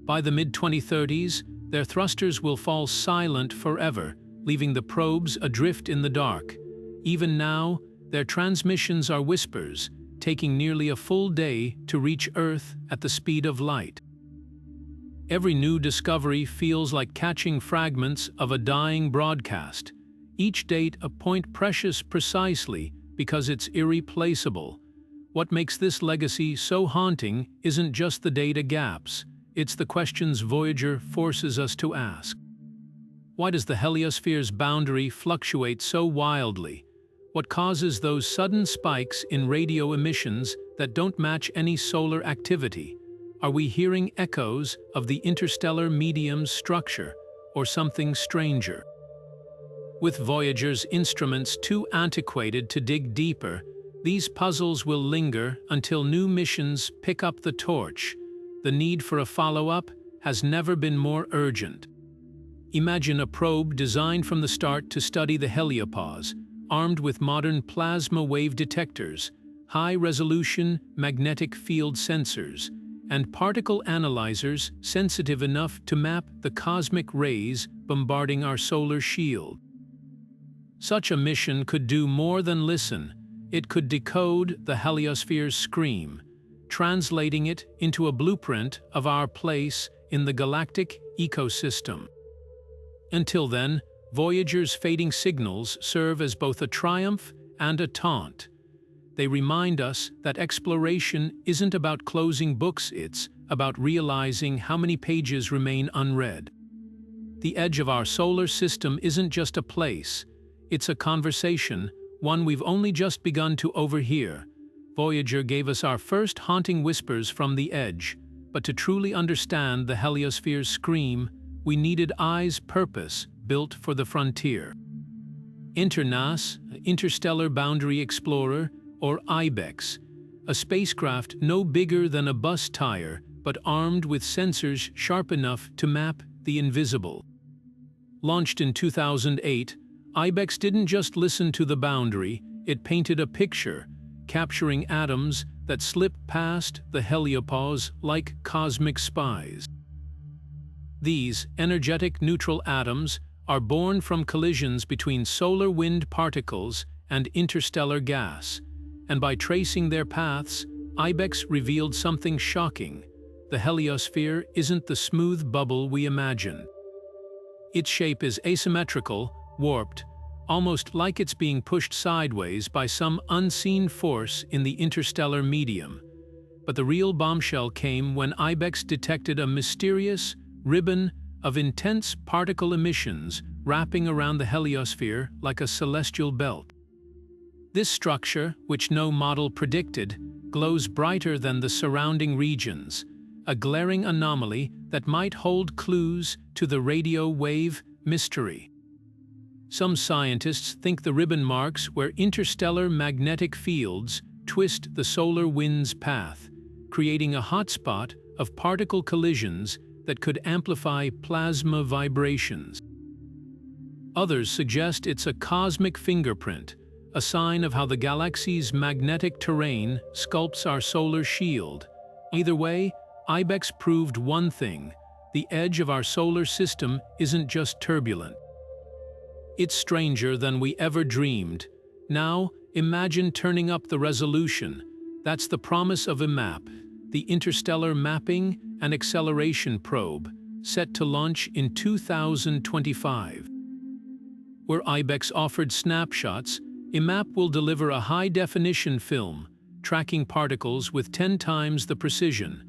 S1: By the mid-2030s, their thrusters will fall silent forever, leaving the probes adrift in the dark. Even now, their transmissions are whispers, taking nearly a full day to reach Earth at the speed of light. Every new discovery feels like catching fragments of a dying broadcast, each date a point precious precisely because it's irreplaceable. What makes this legacy so haunting isn't just the data gaps, it's the questions Voyager forces us to ask. Why does the heliosphere's boundary fluctuate so wildly? What causes those sudden spikes in radio emissions that don't match any solar activity? Are we hearing echoes of the interstellar medium's structure, or something stranger? With Voyager's instruments too antiquated to dig deeper, these puzzles will linger until new missions pick up the torch. The need for a follow-up has never been more urgent. Imagine a probe designed from the start to study the Heliopause, armed with modern plasma wave detectors, high-resolution magnetic field sensors, and particle analyzers sensitive enough to map the cosmic rays bombarding our solar shield. Such a mission could do more than listen. It could decode the heliosphere's scream, translating it into a blueprint of our place in the galactic ecosystem. Until then, Voyager's fading signals serve as both a triumph and a taunt. They remind us that exploration isn't about closing books, it's about realizing how many pages remain unread. The edge of our solar system isn't just a place, it's a conversation, one we've only just begun to overhear. Voyager gave us our first haunting whispers from the edge, but to truly understand the heliosphere's scream, we needed EYE's purpose, built for the frontier. INTERNAS, Interstellar Boundary Explorer, or IBEX, a spacecraft no bigger than a bus tire, but armed with sensors sharp enough to map the invisible. Launched in 2008, IBEX didn't just listen to the boundary, it painted a picture, capturing atoms that slip past the Heliopause like cosmic spies. These energetic neutral atoms are born from collisions between solar wind particles and interstellar gas, and by tracing their paths, IBEX revealed something shocking. The heliosphere isn't the smooth bubble we imagine. Its shape is asymmetrical, warped, almost like it's being pushed sideways by some unseen force in the interstellar medium. But the real bombshell came when IBEX detected a mysterious ribbon of intense particle emissions wrapping around the heliosphere like a celestial belt. This structure, which no model predicted, glows brighter than the surrounding regions, a glaring anomaly that might hold clues to the radio wave mystery. Some scientists think the ribbon marks where interstellar magnetic fields twist the solar wind's path, creating a hotspot of particle collisions that could amplify plasma vibrations. Others suggest it's a cosmic fingerprint, a sign of how the galaxy's magnetic terrain sculpts our solar shield. Either way, IBEX proved one thing: the edge of our solar system isn't just turbulent. It's stranger than we ever dreamed. Now, imagine turning up the resolution. That's the promise of IMAP, the Interstellar Mapping and Acceleration Probe, set to launch in 2025. Where IBEX offered snapshots, IMAP will deliver a high-definition film, tracking particles with 10 times the precision.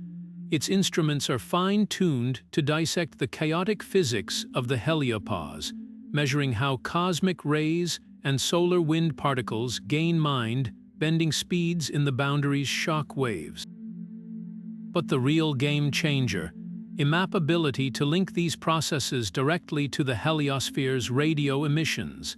S1: Its instruments are fine-tuned to dissect the chaotic physics of the Heliopause, measuring how cosmic rays and solar wind particles gain mind-bending speeds in the boundary's shock waves. But the real game-changer, IMAP's ability to link these processes directly to the heliosphere's radio emissions.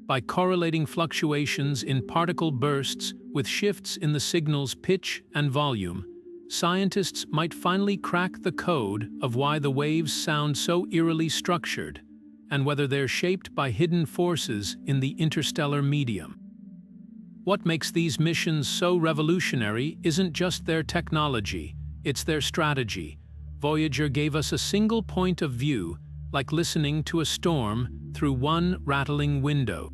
S1: By correlating fluctuations in particle bursts with shifts in the signal's pitch and volume, scientists might finally crack the code of why the waves sound so eerily structured, and whether they're shaped by hidden forces in the interstellar medium. What makes these missions so revolutionary isn't just their technology, it's their strategy. Voyager gave us a single point of view, like listening to a storm through one rattling window.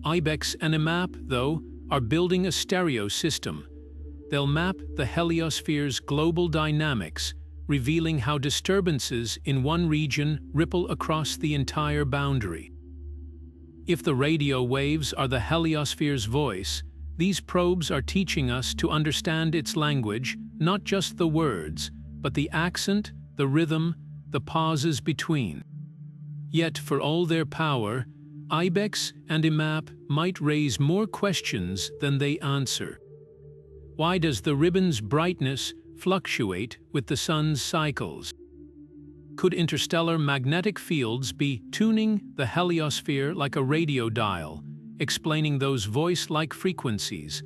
S1: IBEX and IMAP, though, are building a stereo system. They'll map the heliosphere's global dynamics, revealing how disturbances in one region ripple across the entire boundary. If the radio waves are the heliosphere's voice, these probes are teaching us to understand its language, not just the words, but the accent, the rhythm, the pauses between. Yet, for all their power, IBEX and IMAP might raise more questions than they answer. Why does the ribbon's brightness fluctuate with the sun's cycles? Could interstellar magnetic fields be tuning the heliosphere like a radio dial, explaining those voice-like frequencies?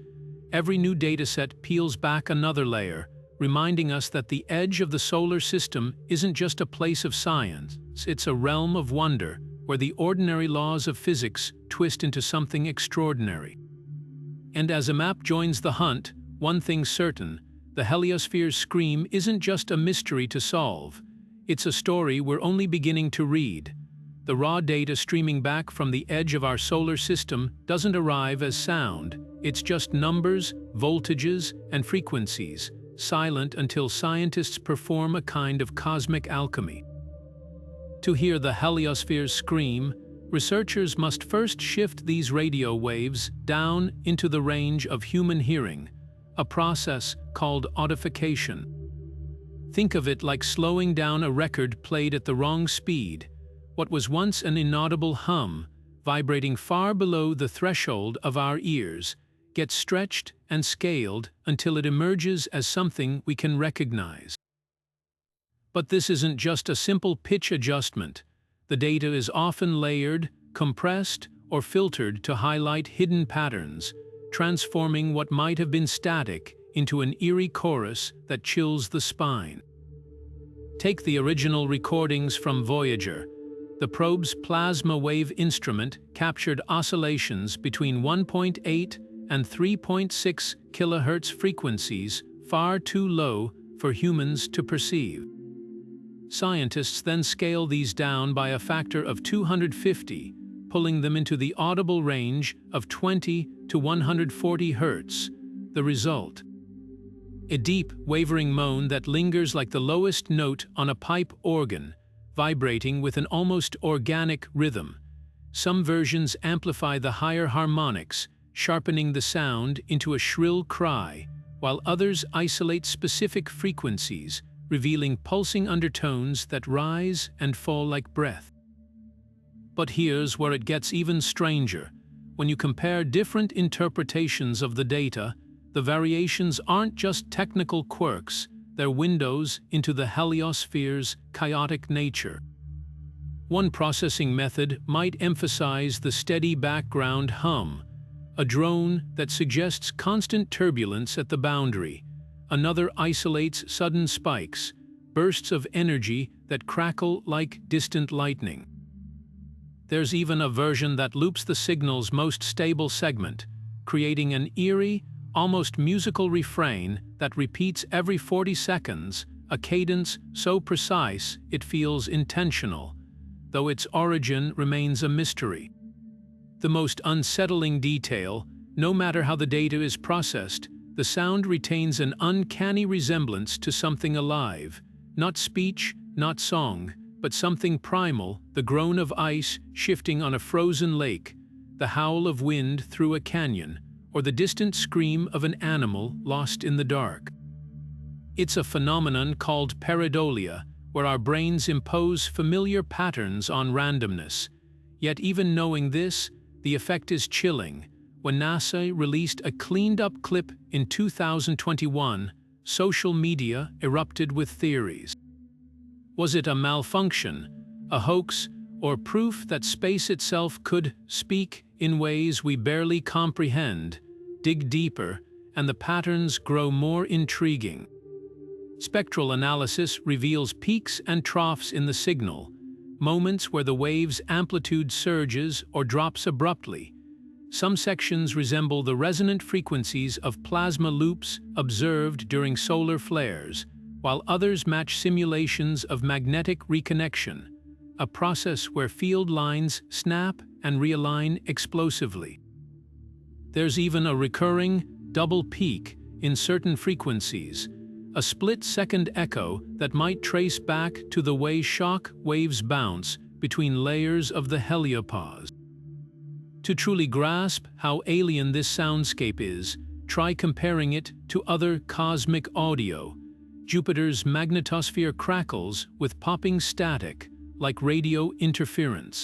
S1: Every new dataset peels back another layer, reminding us that the edge of the solar system isn't just a place of science, it's a realm of wonder, where the ordinary laws of physics twist into something extraordinary. And as IMAP joins the hunt, one thing's certain: the Heliospheres' scream isn't just a mystery to solve. It's a story we're only beginning to read. The raw data streaming back from the edge of our solar system doesn't arrive as sound. It's just numbers, voltages, and frequencies, silent until scientists perform a kind of cosmic alchemy. To hear the Heliospheres scream, researchers must first shift these radio waves down into the range of human hearing, a process called audification. Think of it like slowing down a record played at the wrong speed. What was once an inaudible hum, vibrating far below the threshold of our ears, gets stretched and scaled until it emerges as something we can recognize. But this isn't just a simple pitch adjustment. The data is often layered, compressed, or filtered to highlight hidden patterns, transforming what might have been static into an eerie chorus that chills the spine. Take the original recordings from Voyager. The probe's plasma wave instrument captured oscillations between 1.8 and 3.6 kHz frequencies, far too low for humans to perceive. Scientists then scale these down by a factor of 250, pulling them into the audible range of 20 to 140 Hz. The result: a deep, wavering moan that lingers like the lowest note on a pipe organ, vibrating with an almost organic rhythm. Some versions amplify the higher harmonics, sharpening the sound into a shrill cry, while others isolate specific frequencies, revealing pulsing undertones that rise and fall like breath. But here's where it gets even stranger. When you compare different interpretations of the data, the variations aren't just technical quirks, they're windows into the Heliospheres' chaotic nature. One processing method might emphasize the steady background hum, a drone that suggests constant turbulence at the boundary. Another isolates sudden spikes, bursts of energy that crackle like distant lightning. There's even a version that loops the signal's most stable segment, creating an eerie, almost musical refrain that repeats every 40 seconds, a cadence so precise it feels intentional, though its origin remains a mystery. The most unsettling detail: no matter how the data is processed, the sound retains an uncanny resemblance to something alive. Not speech, not song, but something primal: the groan of ice shifting on a frozen lake, the howl of wind through a canyon, or the distant scream of an animal lost in the dark. It's a phenomenon called pareidolia, where our brains impose familiar patterns on randomness. Yet even knowing this, the effect is chilling. When NASA released a cleaned-up clip in 2021, social media erupted with theories. Was it a malfunction, a hoax, or proof that space itself could speak in ways we barely comprehend? Dig deeper, and the patterns grow more intriguing. Spectral analysis reveals peaks and troughs in the signal, moments where the wave's amplitude surges or drops abruptly. Some sections resemble the resonant frequencies of plasma loops observed during solar flares, while others match simulations of magnetic reconnection, a process where field lines snap and realign explosively. There's even a recurring double peak in certain frequencies, a split-second echo that might trace back to the way shock waves bounce between layers of the Heliopause. To truly grasp how alien this soundscape is, try comparing it to other cosmic audio. Jupiter's magnetosphere crackles with popping static, like radio interference.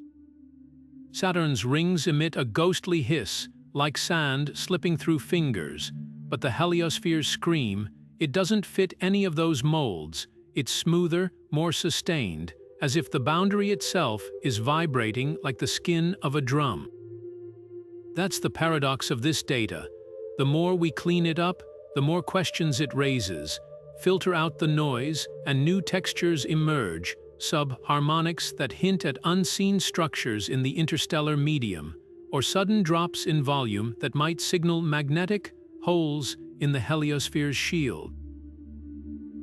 S1: Saturn's rings emit a ghostly hiss, like sand slipping through fingers, but the Heliospheres' scream, it doesn't fit any of those molds. It's smoother, more sustained, as if the boundary itself is vibrating like the skin of a drum. That's the paradox of this data. The more we clean it up, the more questions it raises. Filter out the noise, and new textures emerge, sub-harmonics that hint at unseen structures in the interstellar medium, or sudden drops in volume that might signal magnetic holes in the heliosphere's shield.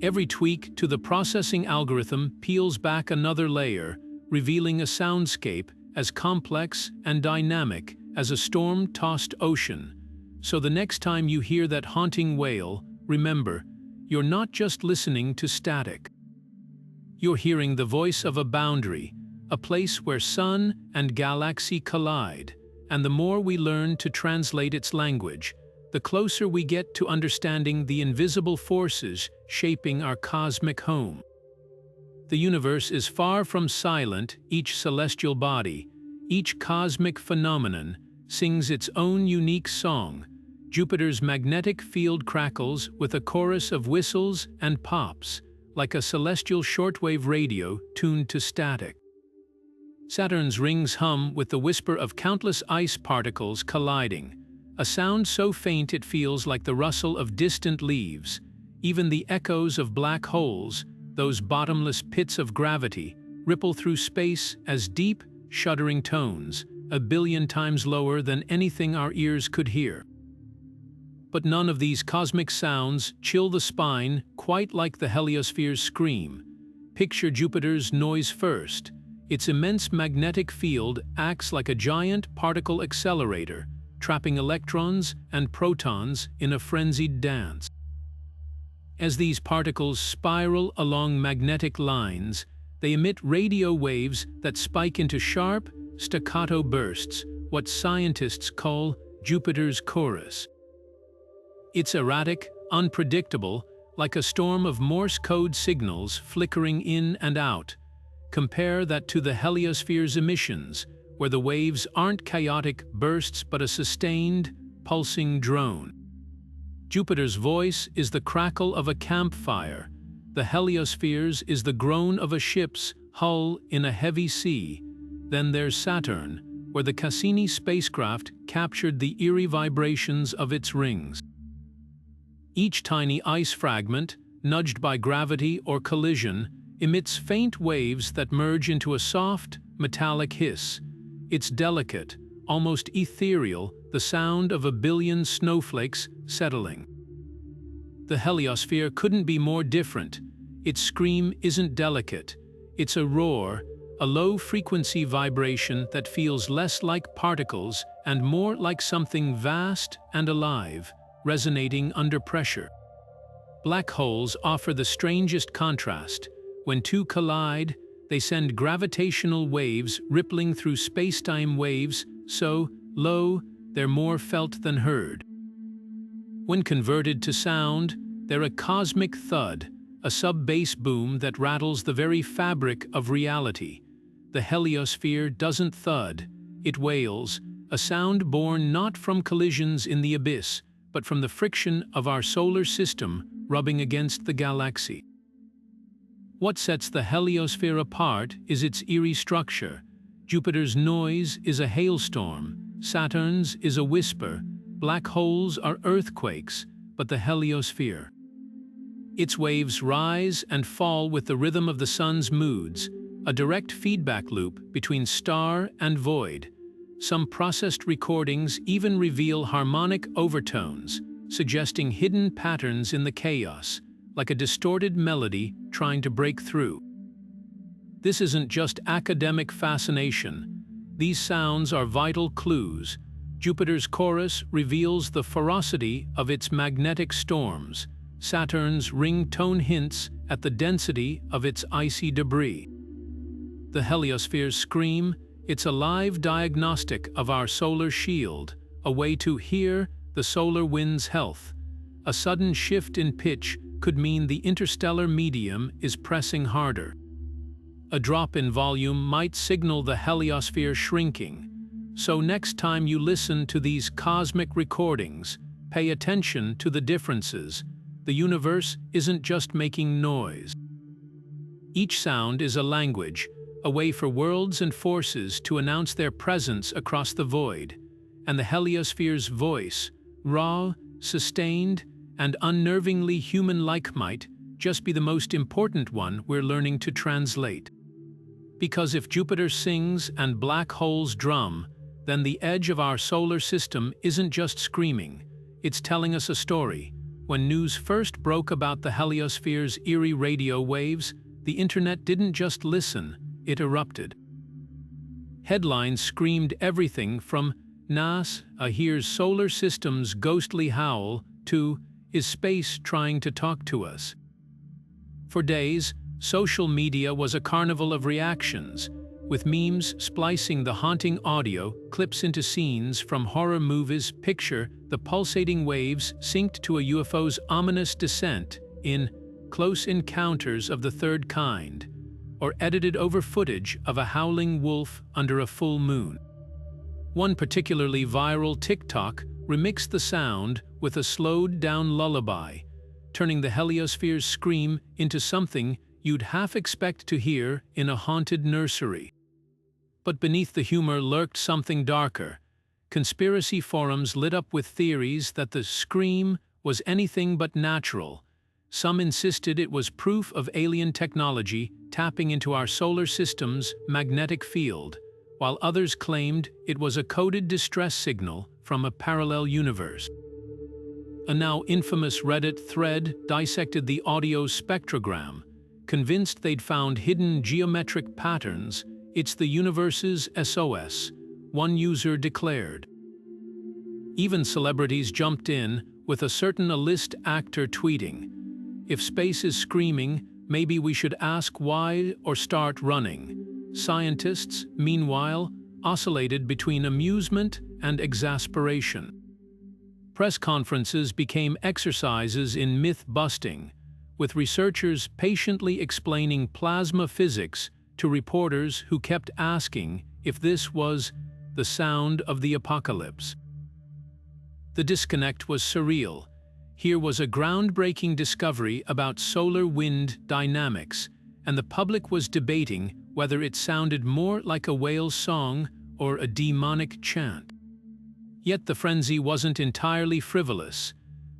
S1: Every tweak to the processing algorithm peels back another layer, revealing a soundscape as complex and dynamic as a storm-tossed ocean. So the next time you hear that haunting wail, remember, you're not just listening to static. You're hearing the voice of a boundary, a place where sun and galaxy collide, and the more we learn to translate its language, the closer we get to understanding the invisible forces shaping our cosmic home. The universe is far from silent. Each celestial body, each cosmic phenomenon, sings its own unique song. Jupiter's magnetic field crackles with a chorus of whistles and pops, like a celestial shortwave radio tuned to static. Saturn's rings hum with the whisper of countless ice particles colliding, a sound so faint it feels like the rustle of distant leaves. Even the echoes of black holes, those bottomless pits of gravity, ripple through space as deep, shuddering tones, a billion times lower than anything our ears could hear. But none of these cosmic sounds chill the spine quite like the heliosphere's scream. Picture Jupiter's noise first. Its immense magnetic field acts like a giant particle accelerator, trapping electrons and protons in a frenzied dance. As these particles spiral along magnetic lines, they emit radio waves that spike into sharp, staccato bursts, what scientists call Jupiter's chorus. It's erratic, unpredictable, like a storm of Morse code signals flickering in and out. Compare that to the heliosphere's emissions, where the waves aren't chaotic bursts but a sustained, pulsing drone. Jupiter's voice is the crackle of a campfire. The heliosphere's is the groan of a ship's hull in a heavy sea. Then there's Saturn, where the Cassini spacecraft captured the eerie vibrations of its rings. Each tiny ice fragment, nudged by gravity or collision, emits faint waves that merge into a soft, metallic hiss. It's delicate, almost ethereal, the sound of a billion snowflakes settling. The heliosphere couldn't be more different. Its scream isn't delicate. It's a roar, a low-frequency vibration that feels less like particles and more like something vast and alive, resonating under pressure. Black holes offer the strangest contrast. When two collide, they send gravitational waves rippling through space-time waves so low they're more felt than heard. When converted to sound, they're a cosmic thud, a sub-bass boom that rattles the very fabric of reality. The heliosphere doesn't thud, it wails, a sound born not from collisions in the abyss, but from the friction of our solar system rubbing against the galaxy. What sets the heliosphere apart is its eerie structure. Jupiter's noise is a hailstorm, Saturn's is a whisper, black holes are earthquakes, but the heliosphere. Its waves rise and fall with the rhythm of the sun's moods, a direct feedback loop between star and void. Some processed recordings even reveal harmonic overtones, suggesting hidden patterns in the chaos, like a distorted melody trying to break through. This isn't just academic fascination. These sounds are vital clues. Jupiter's chorus reveals the ferocity of its magnetic storms. Saturn's ring-tone hints at the density of its icy debris. The heliosphere's scream, it's a live diagnostic of our solar shield, a way to hear the solar wind's health. A sudden shift in pitch could mean the interstellar medium is pressing harder. A drop in volume might signal the heliosphere shrinking. So next time you listen to these cosmic recordings, pay attention to the differences. The universe isn't just making noise. Each sound is a language, a way for worlds and forces to announce their presence across the void. And the heliosphere's voice, raw, sustained, and unnervingly human-like, might just be the most important one we're learning to translate. Because if Jupiter sings and black holes drum, then the edge of our solar system isn't just screaming, it's telling us a story. When news first broke about the Heliospheres' eerie radio waves, the internet didn't just listen, it erupted. Headlines screamed everything from NASA hears solar system's ghostly howl to is space trying to talk to us? For days, social media was a carnival of reactions, with memes splicing the haunting audio clips into scenes from horror movies. Picture the pulsating waves synced to a UFO's ominous descent in Close Encounters of the Third Kind, or edited over footage of a howling wolf under a full moon. One particularly viral TikTok remixed the sound with a slowed-down lullaby, turning the Heliosphere's scream into something you'd half expect to hear in a haunted nursery. But beneath the humor lurked something darker. Conspiracy forums lit up with theories that the scream was anything but natural. Some insisted it was proof of alien technology tapping into our solar system's magnetic field, while others claimed it was a coded distress signal from a parallel universe. A now infamous Reddit thread dissected the audio spectrogram, convinced they'd found hidden geometric patterns. It's the universe's SOS, one user declared. Even celebrities jumped in, with a certain A-list actor tweeting, "If space is screaming, maybe we should ask why or start running." Scientists, meanwhile, oscillated between amusement and exasperation. Press conferences became exercises in myth-busting, with researchers patiently explaining plasma physics to reporters who kept asking if this was the sound of the apocalypse. The disconnect was surreal. Here was a groundbreaking discovery about solar wind dynamics, and the public was debating whether it sounded more like a whale's song or a demonic chant. Yet the frenzy wasn't entirely frivolous.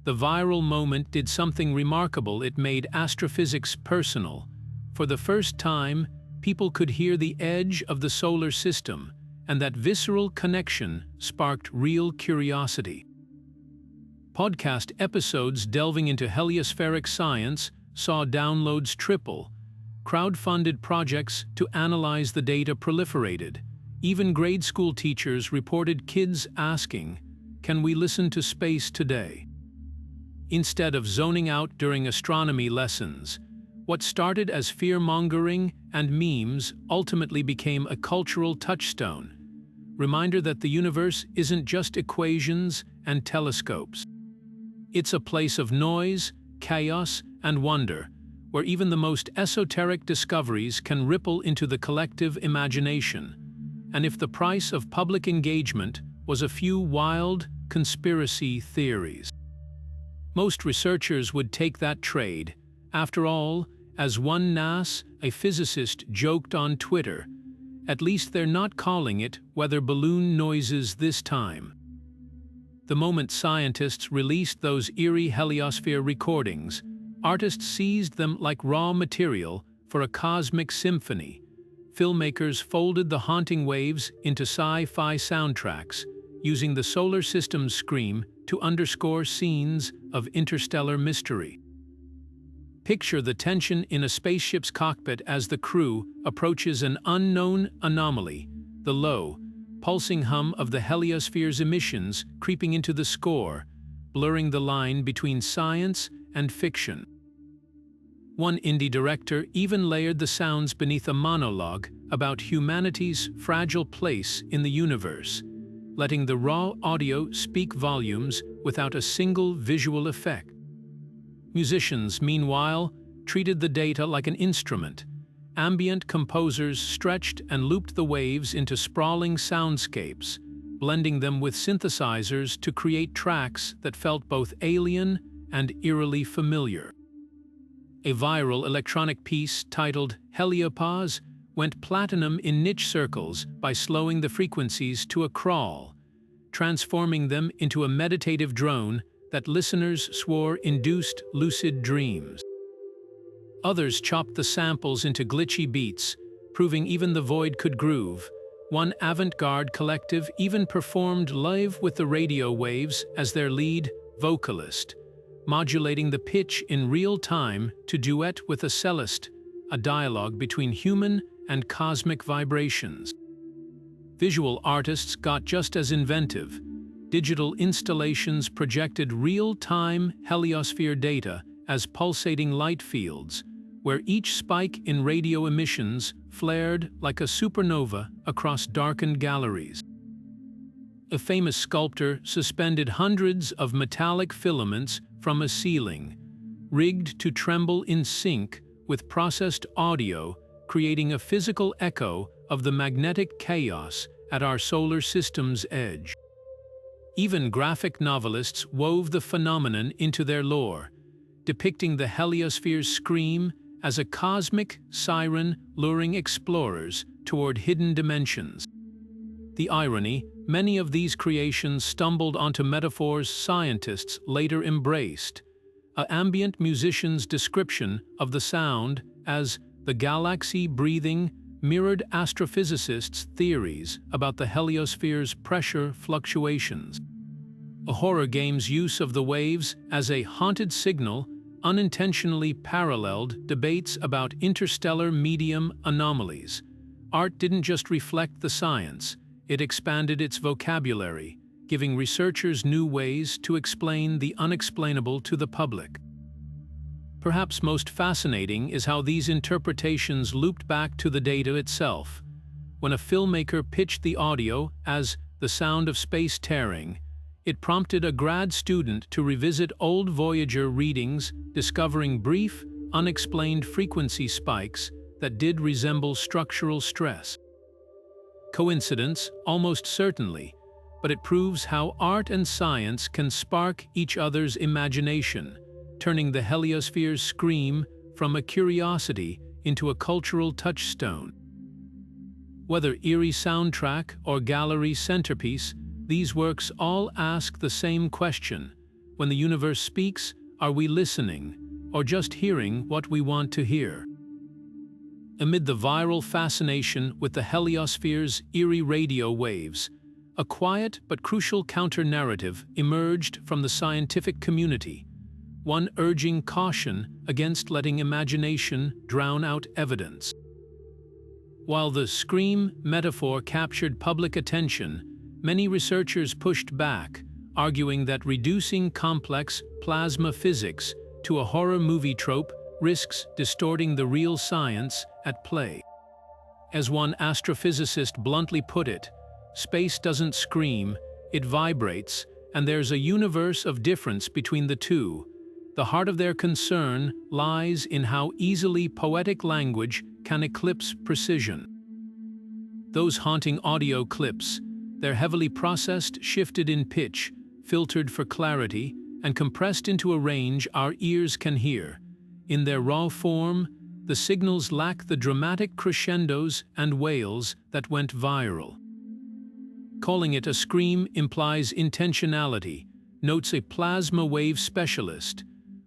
S1: The viral moment did something remarkable. It made astrophysics personal. For the first time, people could hear the edge of the solar system, and that visceral connection sparked real curiosity. Podcast episodes delving into heliospheric science saw downloads triple. Crowd-funded projects to analyze the data proliferated. Even grade school teachers reported kids asking, "Can we listen to space today?" Instead of zoning out during astronomy lessons, what started as fear-mongering and memes ultimately became a cultural touchstone. Reminder that the universe isn't just equations and telescopes. It's a place of noise, chaos, and wonder, where even the most esoteric discoveries can ripple into the collective imagination. And if the price of public engagement was a few wild conspiracy theories, most researchers would take that trade. After all, as one NASA physicist joked on Twitter, at least they're not calling it weather balloon noises this time. The moment scientists released those eerie heliosphere recordings, artists seized them like raw material for a cosmic symphony. Filmmakers folded the haunting waves into sci-fi soundtracks, using the solar system's scream to underscore scenes of interstellar mystery. Picture the tension in a spaceship's cockpit as the crew approaches an unknown anomaly, the low, pulsing hum of the heliosphere's emissions creeping into the score, blurring the line between science and fiction. One indie director even layered the sounds beneath a monologue about humanity's fragile place in the universe, letting the raw audio speak volumes without a single visual effect. Musicians, meanwhile, treated the data like an instrument. Ambient composers stretched and looped the waves into sprawling soundscapes, blending them with synthesizers to create tracks that felt both alien and eerily familiar. A viral electronic piece titled Heliopause went platinum in niche circles by slowing the frequencies to a crawl, transforming them into a meditative drone that listeners swore induced lucid dreams. Others chopped the samples into glitchy beats, proving even the void could groove. One avant-garde collective even performed live with the radio waves as their lead vocalist, modulating the pitch in real time to duet with a cellist, a dialogue between human and cosmic vibrations. Visual artists got just as inventive. Digital installations projected real-time heliosphere data as pulsating light fields, where each spike in radio emissions flared like a supernova across darkened galleries. A famous sculptor suspended hundreds of metallic filaments from a ceiling, rigged to tremble in sync with processed audio, creating a physical echo of the magnetic chaos at our solar system's edge. Even graphic novelists wove the phenomenon into their lore, depicting the heliosphere's scream as a cosmic siren luring explorers toward hidden dimensions. The irony, many of these creations stumbled onto metaphors scientists later embraced. An ambient musician's description of the sound as the galaxy breathing mirrored astrophysicists' theories about the heliosphere's pressure fluctuations. A horror game's use of the waves as a haunted signal unintentionally paralleled debates about interstellar medium anomalies. Art didn't just reflect the science, it expanded its vocabulary, giving researchers new ways to explain the unexplainable to the public. Perhaps most fascinating is how these interpretations looped back to the data itself. When a filmmaker pitched the audio as the sound of space tearing, it prompted a grad student to revisit old Voyager readings, discovering brief, unexplained frequency spikes that did resemble structural stress. Coincidence? Almost certainly, but it proves how art and science can spark each other's imagination, turning the heliosphere's scream from a curiosity into a cultural touchstone. Whether eerie soundtrack or gallery centerpiece, these works all ask the same question. When the universe speaks, are we listening, or just hearing what we want to hear? Amid the viral fascination with the heliosphere's eerie radio waves, a quiet but crucial counter-narrative emerged from the scientific community, one urging caution against letting imagination drown out evidence. While the scream metaphor captured public attention, many researchers pushed back, arguing that reducing complex plasma physics to a horror movie trope risks distorting the real science at play. As one astrophysicist bluntly put it, space doesn't scream, it vibrates, and there's a universe of difference between the two. The heart of their concern lies in how easily poetic language can eclipse precision. Those haunting audio clips, they're heavily processed, shifted in pitch, filtered for clarity, and compressed into a range our ears can hear. In their raw form, the signals lack the dramatic crescendos and wails that went viral. Calling it a scream implies intentionality, notes a plasma wave specialist.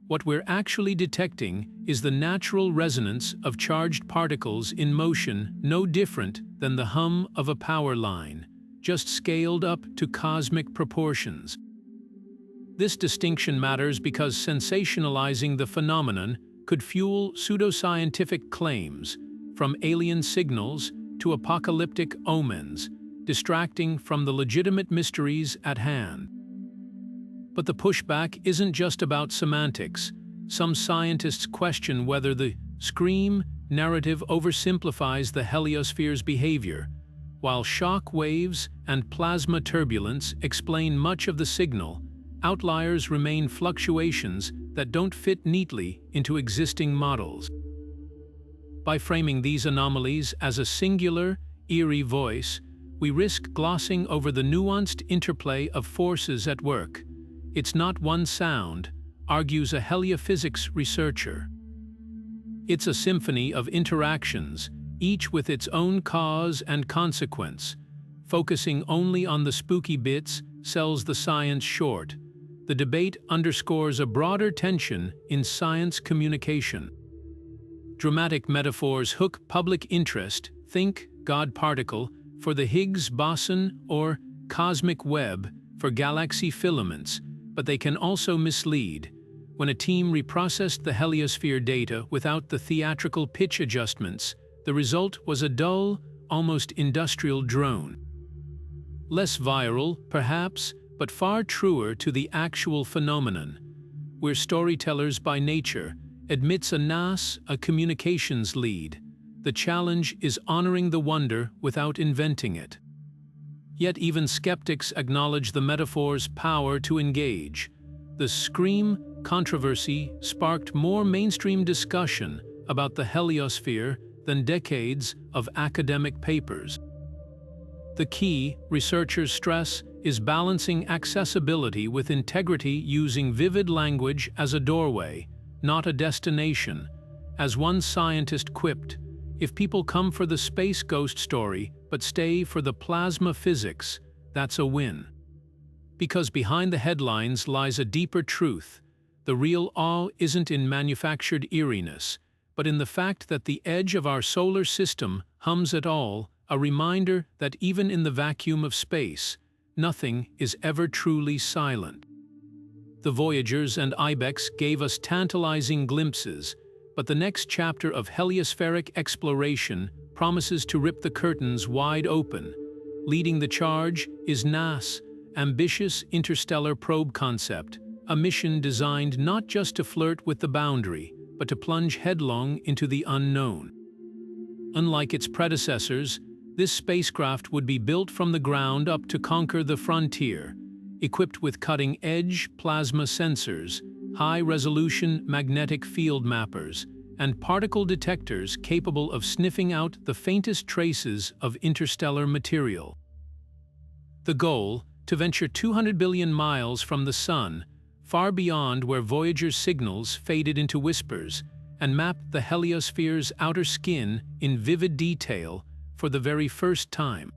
S1: What we're actually detecting is the natural resonance of charged particles in motion, no different than the hum of a power line, just scaled up to cosmic proportions. This distinction matters because sensationalizing the phenomenon could fuel pseudoscientific claims, from alien signals to apocalyptic omens, distracting from the legitimate mysteries at hand. But the pushback isn't just about semantics. Some scientists question whether the scream narrative oversimplifies the heliosphere's behavior. While shock waves and plasma turbulence explain much of the signal, outliers remain fluctuations that don't fit neatly into existing models. By framing these anomalies as a singular, eerie voice, we risk glossing over the nuanced interplay of forces at work. It's not one sound, argues a heliophysics researcher. It's a symphony of interactions, each with its own cause and consequence. Focusing only on the spooky bits sells the science short. The debate underscores a broader tension in science communication. Dramatic metaphors hook public interest, think God particle for the Higgs boson or cosmic web for galaxy filaments, but they can also mislead. When a team reprocessed the heliosphere data without the theatrical pitch adjustments, the result was a dull, almost industrial drone. Less viral, perhaps, but far truer to the actual phenomenon. We're storytellers by nature, admits a NAS, a communications lead. The challenge is honoring the wonder without inventing it. Yet even skeptics acknowledge the metaphor's power to engage. The Scream controversy sparked more mainstream discussion about the heliosphere than decades of academic papers. The key, researchers stress, is balancing accessibility with integrity, using vivid language as a doorway, not a destination. As one scientist quipped, "If people come for the space ghost story but stay for the plasma physics, that's a win." Because behind the headlines lies a deeper truth. The real awe isn't in manufactured eeriness, but in the fact that the edge of our solar system hums at all, a reminder that even in the vacuum of space, nothing is ever truly silent. The Voyagers and IBEX gave us tantalizing glimpses, but the next chapter of heliospheric exploration promises to rip the curtains wide open. Leading the charge is NAS, ambitious interstellar probe concept, a mission designed not just to flirt with the boundary, but to plunge headlong into the unknown. Unlike its predecessors, this spacecraft would be built from the ground up to conquer the frontier, equipped with cutting-edge plasma sensors, high-resolution magnetic field mappers, and particle detectors capable of sniffing out the faintest traces of interstellar material. The goal, to venture 200 billion miles from the Sun, far beyond where Voyager's signals faded into whispers, and map the heliosphere's outer skin in vivid detail for the very first time.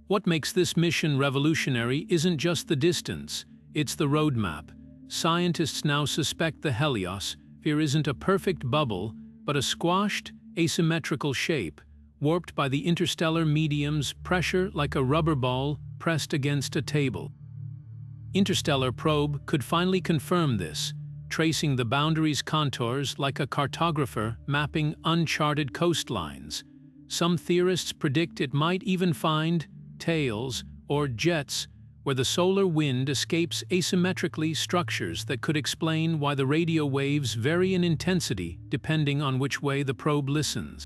S1: What makes this mission revolutionary isn't just the distance, it's the roadmap. Scientists now suspect the heliosphere isn't a perfect bubble, but a squashed, asymmetrical shape, warped by the interstellar medium's pressure like a rubber ball pressed against a table. Interstellar probe could finally confirm this, tracing the boundary's contours like a cartographer mapping uncharted coastlines. Some theorists predict it might even find tails or jets where the solar wind escapes asymmetrically, structures that could explain why the radio waves vary in intensity depending on which way the probe listens.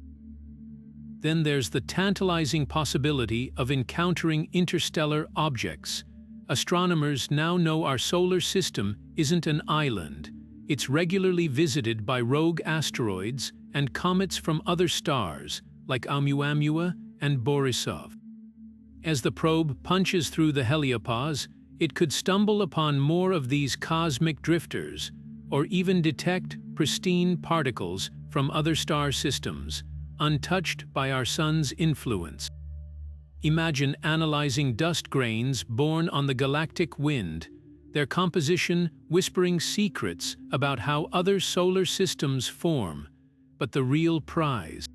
S1: Then there's the tantalizing possibility of encountering interstellar objects. Astronomers now know our solar system isn't an island. It's regularly visited by rogue asteroids and comets from other stars, like Oumuamua and Borisov. As the probe punches through the Heliopause, it could stumble upon more of these cosmic drifters, or even detect pristine particles from other star systems, untouched by our Sun's influence. Imagine analyzing dust grains borne on the galactic wind, their composition whispering secrets about how other solar systems form, but the real prize: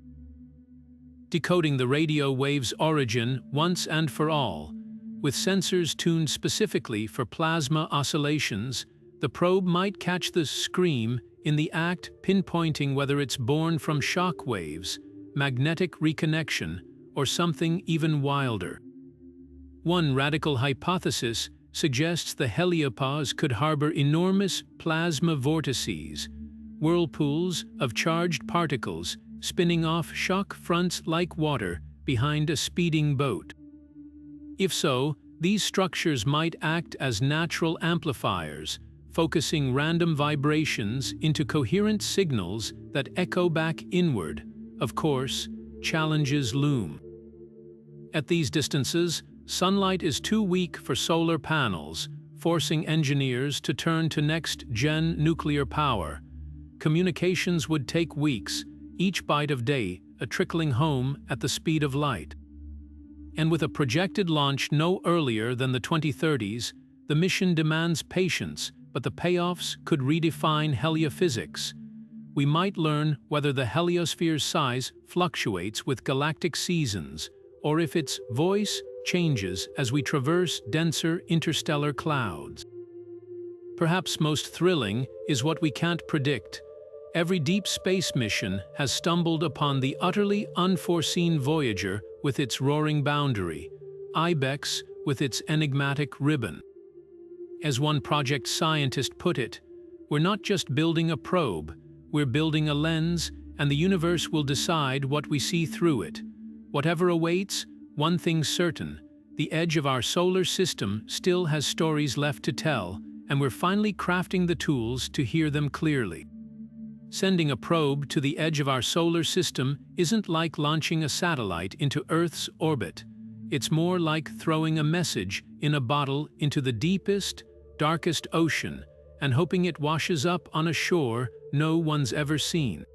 S1: decoding the radio wave's origin once and for all. With sensors tuned specifically for plasma oscillations, the probe might catch the scream in the act, pinpointing whether it's born from shock waves, magnetic reconnection, or something even wilder. One radical hypothesis suggests the Heliopause could harbor enormous plasma vortices, whirlpools of charged particles spinning off shock fronts like water behind a speeding boat. If so, these structures might act as natural amplifiers, focusing random vibrations into coherent signals that echo back inward. Of course, challenges loom. At these distances, sunlight is too weak for solar panels, forcing engineers to turn to next-gen nuclear power. Communications would take weeks, each bite of day trickling home at the speed of light. And with a projected launch no earlier than the 2030s, the mission demands patience, but the payoffs could redefine heliophysics. we might learn whether the heliosphere's size fluctuates with galactic seasons, or if its voice changes as we traverse denser interstellar clouds. Perhaps most thrilling is what we can't predict. Every deep space mission has stumbled upon the utterly unforeseen Voyager with its roaring boundary, IBEX with its enigmatic ribbon. As one project scientist put it, we're not just building a probe, we're building a lens, and the universe will decide what we see through it. Whatever awaits, one thing's certain: the edge of our solar system still has stories left to tell, and we're finally crafting the tools to hear them clearly. Sending a probe to the edge of our solar system isn't like launching a satellite into Earth's orbit. It's more like throwing a message in a bottle into the deepest, darkest ocean and hoping it washes up on a shore no one's ever seen.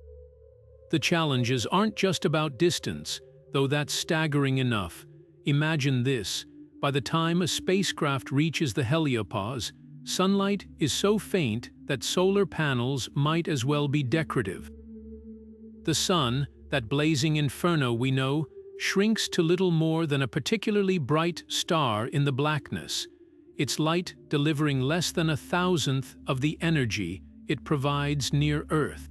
S1: The challenges aren't just about distance, though that's staggering enough. Imagine this: by the time a spacecraft reaches the Heliopause, sunlight is so faint that solar panels might as well be decorative. The sun, that blazing inferno we know, shrinks to little more than a particularly bright star in the blackness, its light delivering less than 1,000th of the energy it provides near Earth.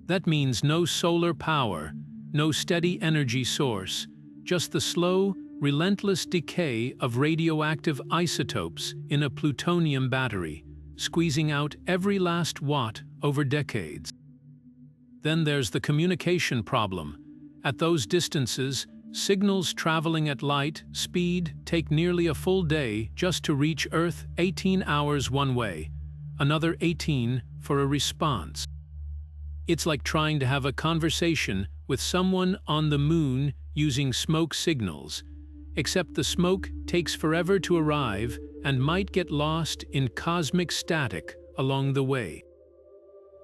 S1: That means no solar power, no steady energy source, just the slow, relentless decay of radioactive isotopes in a plutonium battery, squeezing out every last watt over decades. Then there's the communication problem. At those distances, signals traveling at light speed take nearly a full day just to reach Earth. 18 hours one way, another 18 for a response. It's like trying to have a conversation with someone on the moon using smoke signals, except the smoke takes forever to arrive and might get lost in cosmic static along the way.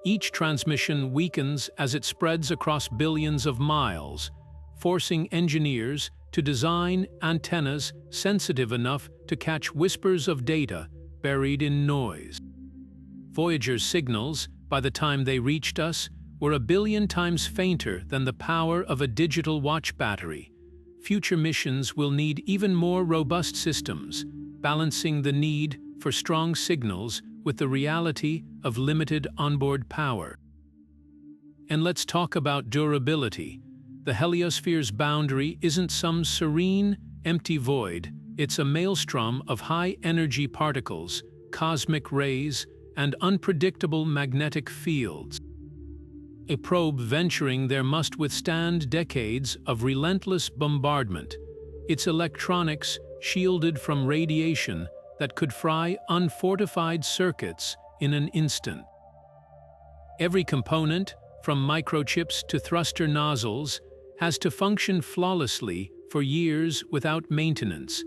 S1: Each transmission weakens as it spreads across billions of miles, forcing engineers to design antennas sensitive enough to catch whispers of data buried in noise. Voyager's signals, by the time they reached us, were 1 billion times fainter than the power of a digital watch battery. Future missions will need even more robust systems, balancing the need for strong signals with the reality of limited onboard power. And let's talk about durability. The heliosphere's boundary isn't some serene, empty void. It's a maelstrom of high-energy particles, cosmic rays, and unpredictable magnetic fields. A probe venturing there must withstand decades of relentless bombardment, its electronics shielded from radiation that could fry unfortified circuits in an instant. Every component, from microchips to thruster nozzles, has to function flawlessly for years without maintenance,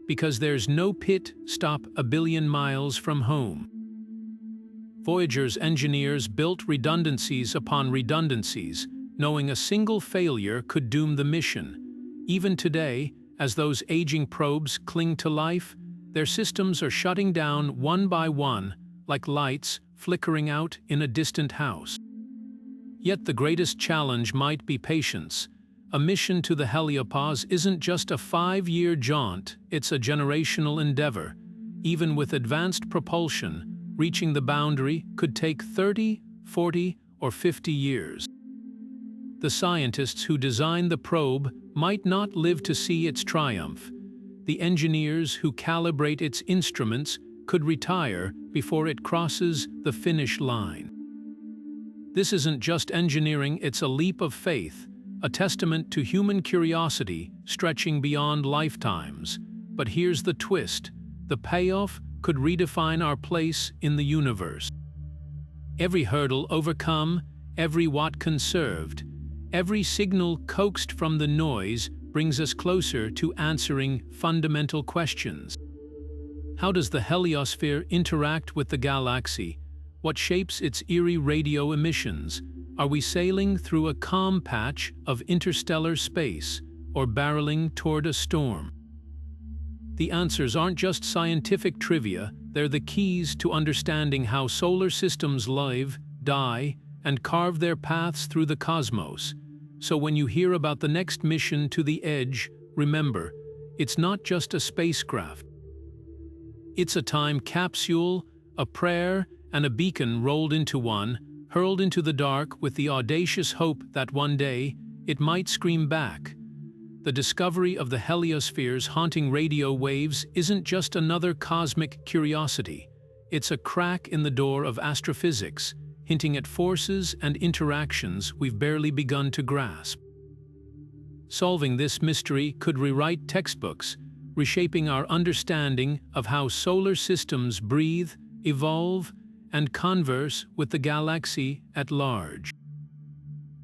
S1: because there's no pit stop 1 billion miles from home. Voyager's engineers built redundancies upon redundancies, knowing a single failure could doom the mission. Even today, as those aging probes cling to life, their systems are shutting down one by one, like lights flickering out in a distant house. Yet the greatest challenge might be patience. A mission to the Heliopause isn't just a 5-year jaunt, it's a generational endeavor. Even with advanced propulsion, reaching the boundary could take 30, 40, or 50 years. The scientists who designed the probe might not live to see its triumph. The engineers who calibrate its instruments could retire before it crosses the finish line. This isn't just engineering, it's a leap of faith, a testament to human curiosity stretching beyond lifetimes. But here's the twist: the payoff could redefine our place in the universe. Every hurdle overcome, every watt conserved, every signal coaxed from the noise brings us closer to answering fundamental questions. How does the heliosphere interact with the galaxy? What shapes its eerie radio emissions? Are we sailing through a calm patch of interstellar space, or barreling toward a storm? The answers aren't just scientific trivia, they're the keys to understanding how solar systems live, die, and carve their paths through the cosmos. So when you hear about the next mission to the edge, remember, it's not just a spacecraft. It's a time capsule, a prayer, and a beacon rolled into one, hurled into the dark with the audacious hope that one day it might scream back. The discovery of the heliospheres haunting radio waves isn't just another cosmic curiosity. It's a crack in the door of astrophysics, hinting at forces and interactions we've barely begun to grasp. Solving this mystery could rewrite textbooks, reshaping our understanding of how solar systems breathe, evolve, and converse with the galaxy at large.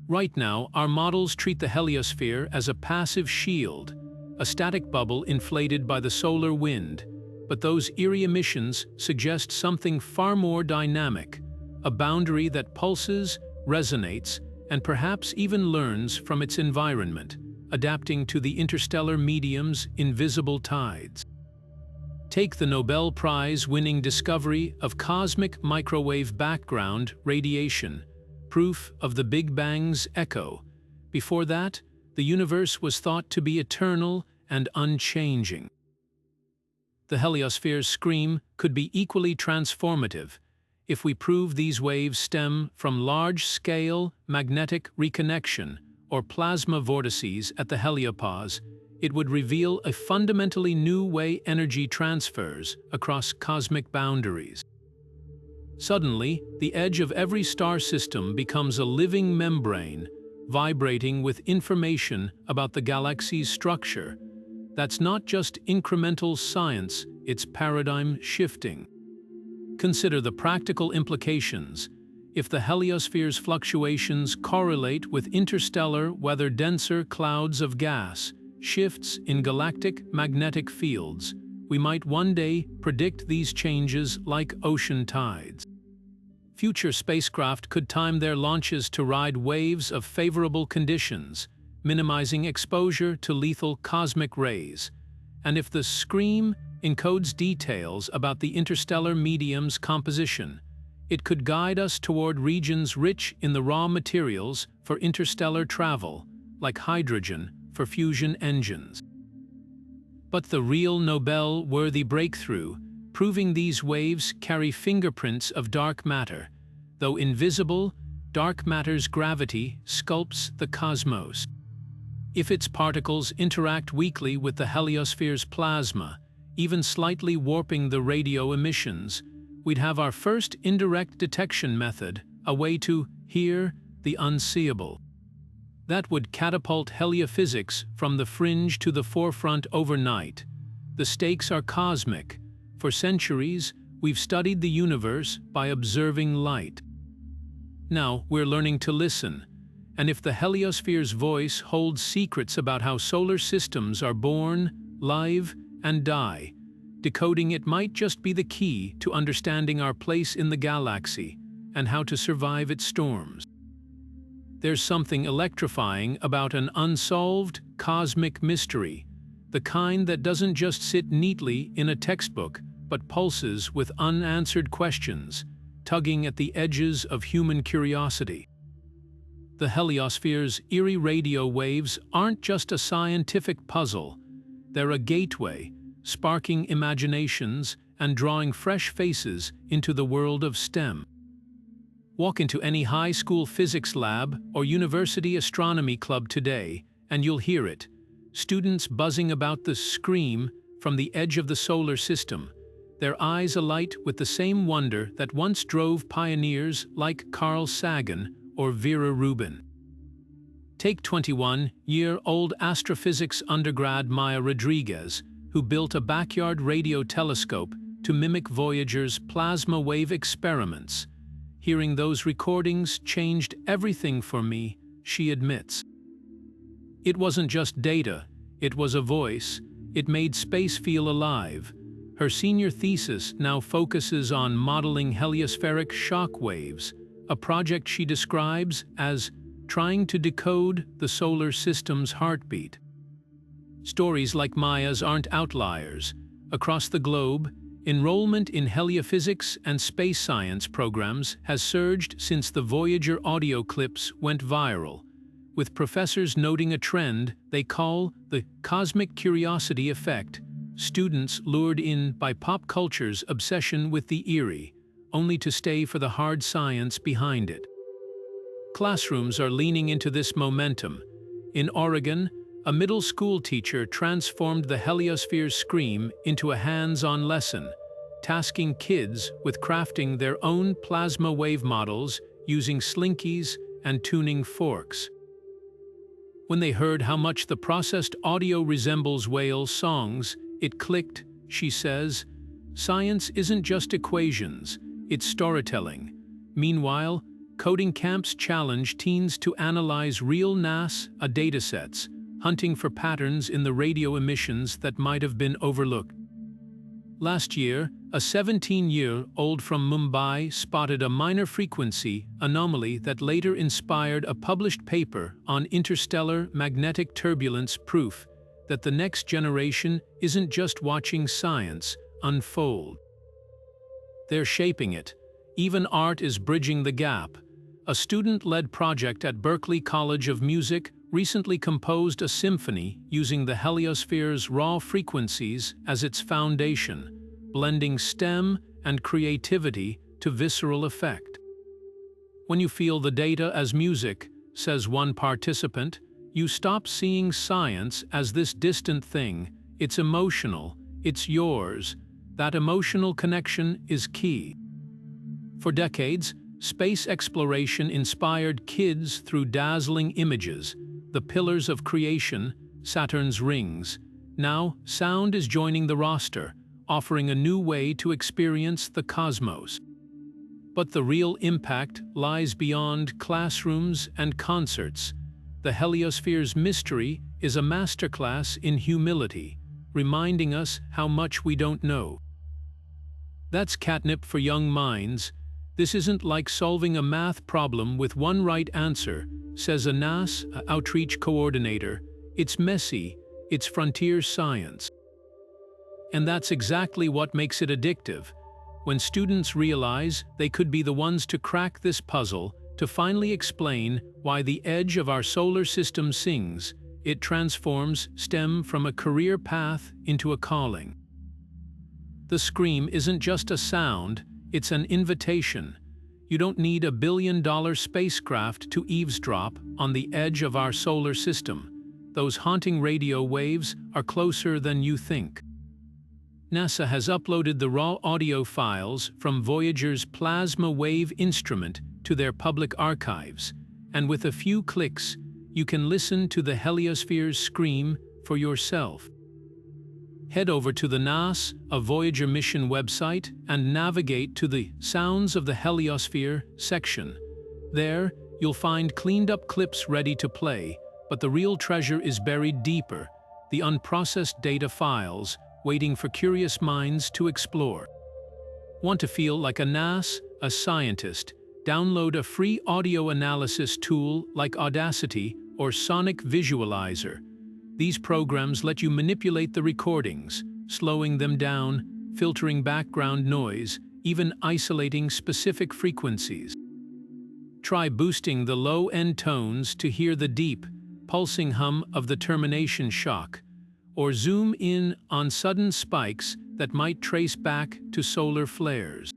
S1: Right now, our models treat the heliosphere as a passive shield, a static bubble inflated by the solar wind, but those eerie emissions suggest something far more dynamic, a boundary that pulses, resonates, and perhaps even learns from its environment, adapting to the interstellar medium's invisible tides. Take the Nobel Prize-winning discovery of cosmic microwave background radiation, proof of the Big Bang's echo. Before that, the universe was thought to be eternal and unchanging. The heliosphere's scream could be equally transformative. If we prove these waves stem from large-scale magnetic reconnection or plasma vortices at the Heliopause, it would reveal a fundamentally new way energy transfers across cosmic boundaries. Suddenly, the edge of every star system becomes a living membrane, vibrating with information about the galaxy's structure. That's not just incremental science, it's paradigm-shifting. Consider the practical implications. If the heliosphere's fluctuations correlate with interstellar, whether denser clouds of gas, shifts in galactic magnetic fields, we might one day predict these changes like ocean tides. Future spacecraft could time their launches to ride waves of favorable conditions, minimizing exposure to lethal cosmic rays. And if the scream encodes details about the interstellar medium's composition, it could guide us toward regions rich in the raw materials for interstellar travel, like hydrogen for fusion engines. But the real Nobel-worthy breakthrough, proving these waves carry fingerprints of dark matter. Though invisible, dark matter's gravity sculpts the cosmos. If its particles interact weakly with the heliosphere's plasma, even slightly warping the radio emissions, we'd have our first indirect detection method, a way to hear the unseeable. That would catapult heliophysics from the fringe to the forefront overnight. The stakes are cosmic. For centuries, we've studied the universe by observing light. Now we're learning to listen, and if the heliosphere's voice holds secrets about how solar systems are born, live, and die, decoding it might just be the key to understanding our place in the galaxy and how to survive its storms. There's something electrifying about an unsolved cosmic mystery, the kind that doesn't just sit neatly in a textbook, but pulses with unanswered questions, tugging at the edges of human curiosity. The heliosphere's eerie radio waves aren't just a scientific puzzle. They're a gateway, sparking imaginations and drawing fresh faces into the world of STEM. Walk into any high school physics lab or university astronomy club today, and you'll hear it. Students buzzing about the scream from the edge of the solar system, their eyes alight with the same wonder that once drove pioneers like Carl Sagan or Vera Rubin. Take 21-year-old astrophysics undergrad Maya Rodriguez, who built a backyard radio telescope to mimic Voyager's plasma wave experiments. Hearing those recordings changed everything for me, she admits. It wasn't just data, it was a voice. It made space feel alive. Her senior thesis now focuses on modeling heliospheric shock waves, a project she describes as trying to decode the solar system's heartbeat. Stories like Maya's aren't outliers. Across the globe, Enrollment in heliophysics and space science programs has surged since the Voyager audio clips went viral, with professors noting a trend they call the cosmic curiosity effect, students lured in by pop culture's obsession with the eerie, only to stay for the hard science behind it. Classrooms are leaning into this momentum. In Oregon, a middle school teacher transformed the Heliospheres scream into a hands-on lesson, tasking kids with crafting their own plasma wave models using slinkies and tuning forks. When they heard how much the processed audio resembles whale songs, it clicked, she says. Science isn't just equations, it's storytelling. Meanwhile, coding camps challenge teens to analyze real NASA datasets, hunting for patterns in the radio emissions that might have been overlooked. Last year, a 17-year-old from Mumbai spotted a minor frequency anomaly that later inspired a published paper on interstellar magnetic turbulence, proof that the next generation isn't just watching science unfold. They're shaping it. Even art is bridging the gap. A student-led project at Berklee College of Music recently composed a symphony using the Heliospheres' raw frequencies as its foundation, blending STEM and creativity to visceral effect. When you feel the data as music, says one participant, you stop seeing science as this distant thing. It's emotional, it's yours. That emotional connection is key. For decades, space exploration inspired kids through dazzling images, the pillars of creation, Saturn's rings. Now, sound is joining the roster, offering a new way to experience the cosmos. But the real impact lies beyond classrooms and concerts. The Heliospheres' mystery is a masterclass in humility, reminding us how much we don't know. That's catnip for young minds. This isn't like solving a math problem with one right answer, says a NASA outreach coordinator. It's messy, it's frontier science. And that's exactly what makes it addictive. When students realize they could be the ones to crack this puzzle, to finally explain why the edge of our solar system sings, it transforms STEM from a career path into a calling. The scream isn't just a sound, it's an invitation. You don't need a billion-dollar spacecraft to eavesdrop on the edge of our solar system. Those haunting radio waves are closer than you think. NASA has uploaded the raw audio files from Voyager's plasma wave instrument to their public archives, and with a few clicks, you can listen to the Heliospheres scream for yourself. Head over to the NASA Voyager mission website and navigate to the Sounds of the Heliosphere section. There, you'll find cleaned-up clips ready to play, but the real treasure is buried deeper, the unprocessed data files waiting for curious minds to explore. Want to feel like a scientist? Download a free audio analysis tool like Audacity or Sonic Visualizer. These programs let you manipulate the recordings, slowing them down, filtering background noise, even isolating specific frequencies. Try boosting the low-end tones to hear the deep, pulsing hum of the termination shock, or zoom in on sudden spikes that might trace back to solar flares.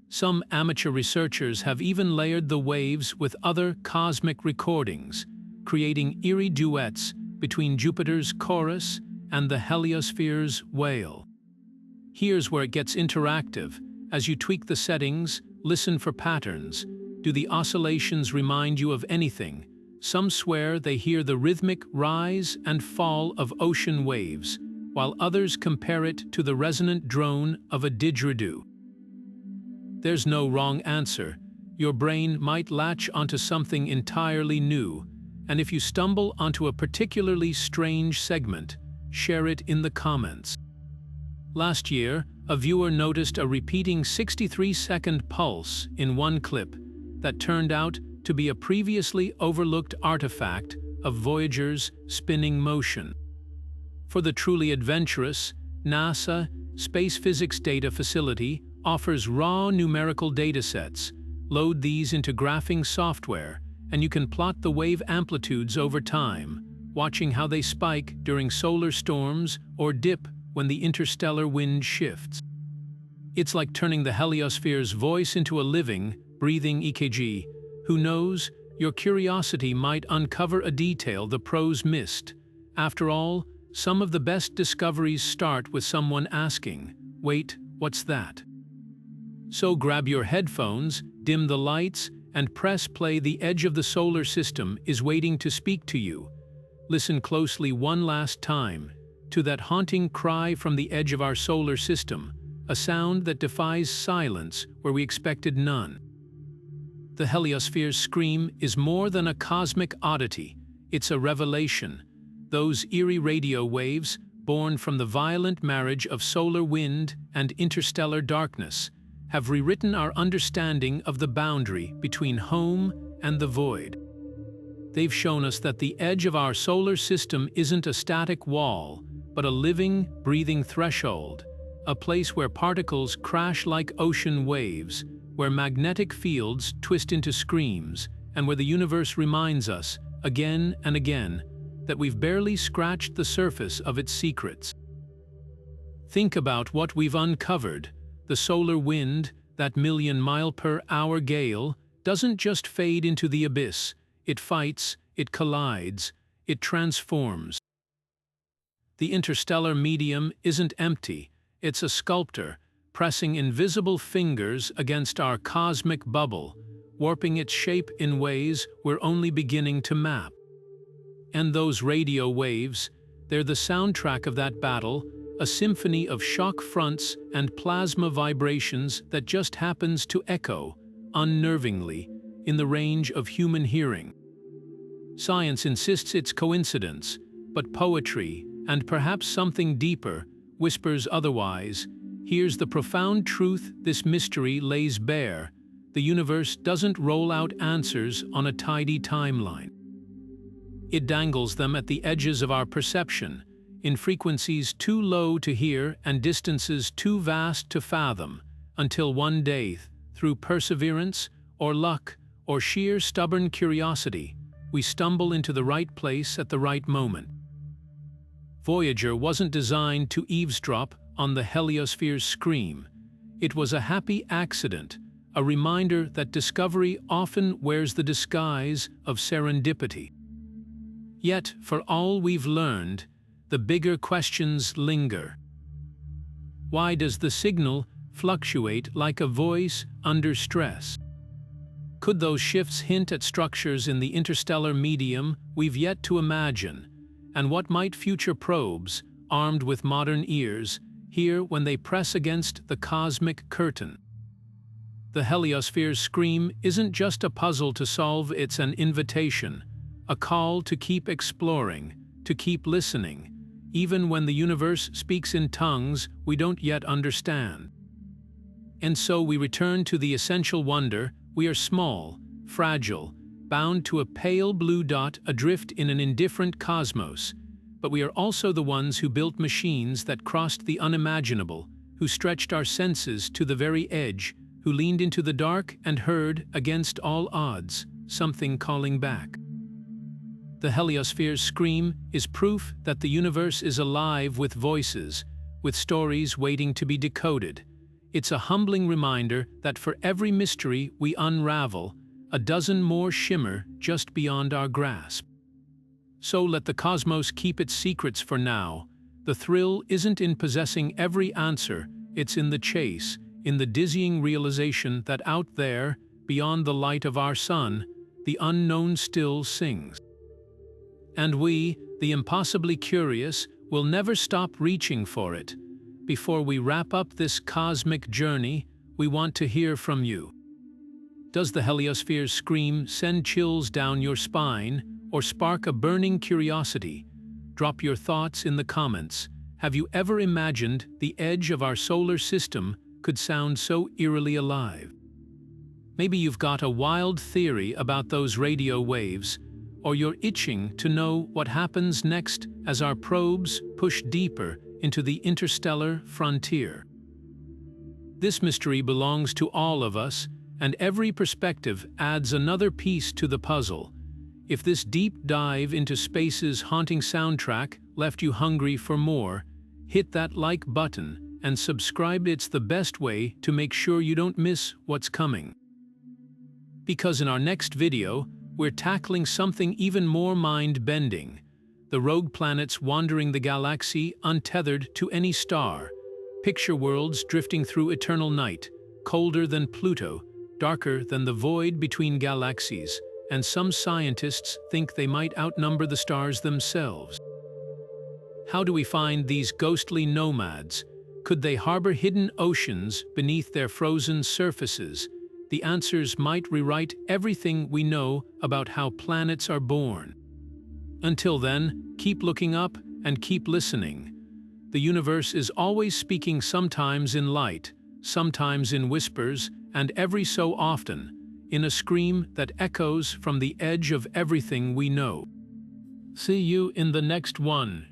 S1: Some amateur researchers have even layered the waves with other cosmic recordings, creating eerie duets between Jupiter's chorus and the Heliospheres' wail. Here's where it gets interactive. As you tweak the settings, listen for patterns. Do the oscillations remind you of anything? Some swear they hear the rhythmic rise and fall of ocean waves, while others compare it to the resonant drone of a didgeridoo. There's no wrong answer. Your brain might latch onto something entirely new, and if you stumble onto a particularly strange segment, share it in the comments. Last year, a viewer noticed a repeating 63-second pulse in one clip that turned out to be a previously overlooked artifact of Voyager's spinning motion. For the truly adventurous, NASA Space Physics Data Facility offers raw numerical datasets. Load these into graphing software, and you can plot the wave amplitudes over time, watching how they spike during solar storms or dip when the interstellar wind shifts. It's like turning the Heliosphere's voice into a living, breathing EKG. Who knows, your curiosity might uncover a detail the pros missed. After all, some of the best discoveries start with someone asking, "Wait, what's that?" So grab your headphones, dim the lights, and press play. The edge of the solar system is waiting to speak to you. Listen closely one last time to that haunting cry from the edge of our solar system, a sound that defies silence where we expected none. The Heliospheric scream is more than a cosmic oddity, it's a revelation. Those eerie radio waves, born from the violent marriage of solar wind and interstellar darkness, have rewritten our understanding of the boundary between home and the void. They've shown us that the edge of our solar system isn't a static wall, but a living, breathing threshold, a place where particles crash like ocean waves, where magnetic fields twist into screams, and where the universe reminds us, again and again, that we've barely scratched the surface of its secrets. Think about what we've uncovered. The solar wind, that million-mile-per-hour gale, doesn't just fade into the abyss. It fights, it collides, it transforms. The interstellar medium isn't empty. It's a sculptor, pressing invisible fingers against our cosmic bubble, warping its shape in ways we're only beginning to map. And those radio waves, they're the soundtrack of that battle, a symphony of shock fronts and plasma vibrations that just happens to echo, unnervingly, in the range of human hearing. Science insists it's coincidence, but poetry, and perhaps something deeper, whispers otherwise. Here's the profound truth this mystery lays bare: the universe doesn't roll out answers on a tidy timeline. It dangles them at the edges of our perception, in frequencies too low to hear and distances too vast to fathom, until one day, through perseverance, or luck, or sheer stubborn curiosity, we stumble into the right place at the right moment. Voyager wasn't designed to eavesdrop on the Heliosphere's scream. It was a happy accident, a reminder that discovery often wears the disguise of serendipity. Yet, for all we've learned, the bigger questions linger. Why does the signal fluctuate like a voice under stress? Could those shifts hint at structures in the interstellar medium we've yet to imagine? And what might future probes, armed with modern ears, hear when they press against the cosmic curtain? The Heliosphere's scream isn't just a puzzle to solve, it's an invitation, a call to keep exploring, to keep listening, even when the universe speaks in tongues we don't yet understand. And so we return to the essential wonder: we are small, fragile, bound to a pale blue dot adrift in an indifferent cosmos, but we are also the ones who built machines that crossed the unimaginable, who stretched our senses to the very edge, who leaned into the dark and heard, against all odds, something calling back. The Heliosphere's scream is proof that the universe is alive with voices, with stories waiting to be decoded. It's a humbling reminder that for every mystery we unravel, a dozen more shimmer just beyond our grasp. So let the cosmos keep its secrets for now. The thrill isn't in possessing every answer, it's in the chase, in the dizzying realization that out there, beyond the light of our sun, the unknown still sings. And we, the impossibly curious, will never stop reaching for it. Before we wrap up this cosmic journey, we want to hear from you. Does the Heliosphere's scream send chills down your spine or spark a burning curiosity? Drop your thoughts in the comments. Have you ever imagined the edge of our solar system could sound so eerily alive? Maybe you've got a wild theory about those radio waves, or you're itching to know what happens next as our probes push deeper into the interstellar frontier. This mystery belongs to all of us, and every perspective adds another piece to the puzzle. If this deep dive into space's haunting soundtrack left you hungry for more, hit that like button and subscribe. It's the best way to make sure you don't miss what's coming. Because in our next video, we're tackling something even more mind-bending: the rogue planets wandering the galaxy untethered to any star. Picture worlds drifting through eternal night, colder than Pluto, darker than the void between galaxies, and some scientists think they might outnumber the stars themselves. How do we find these ghostly nomads? Could they harbor hidden oceans beneath their frozen surfaces? The answers might rewrite everything we know about how planets are born. Until then, keep looking up and keep listening. The universe is always speaking, sometimes in light, sometimes in whispers, and every so often, in a scream that echoes from the edge of everything we know. See you in the next one.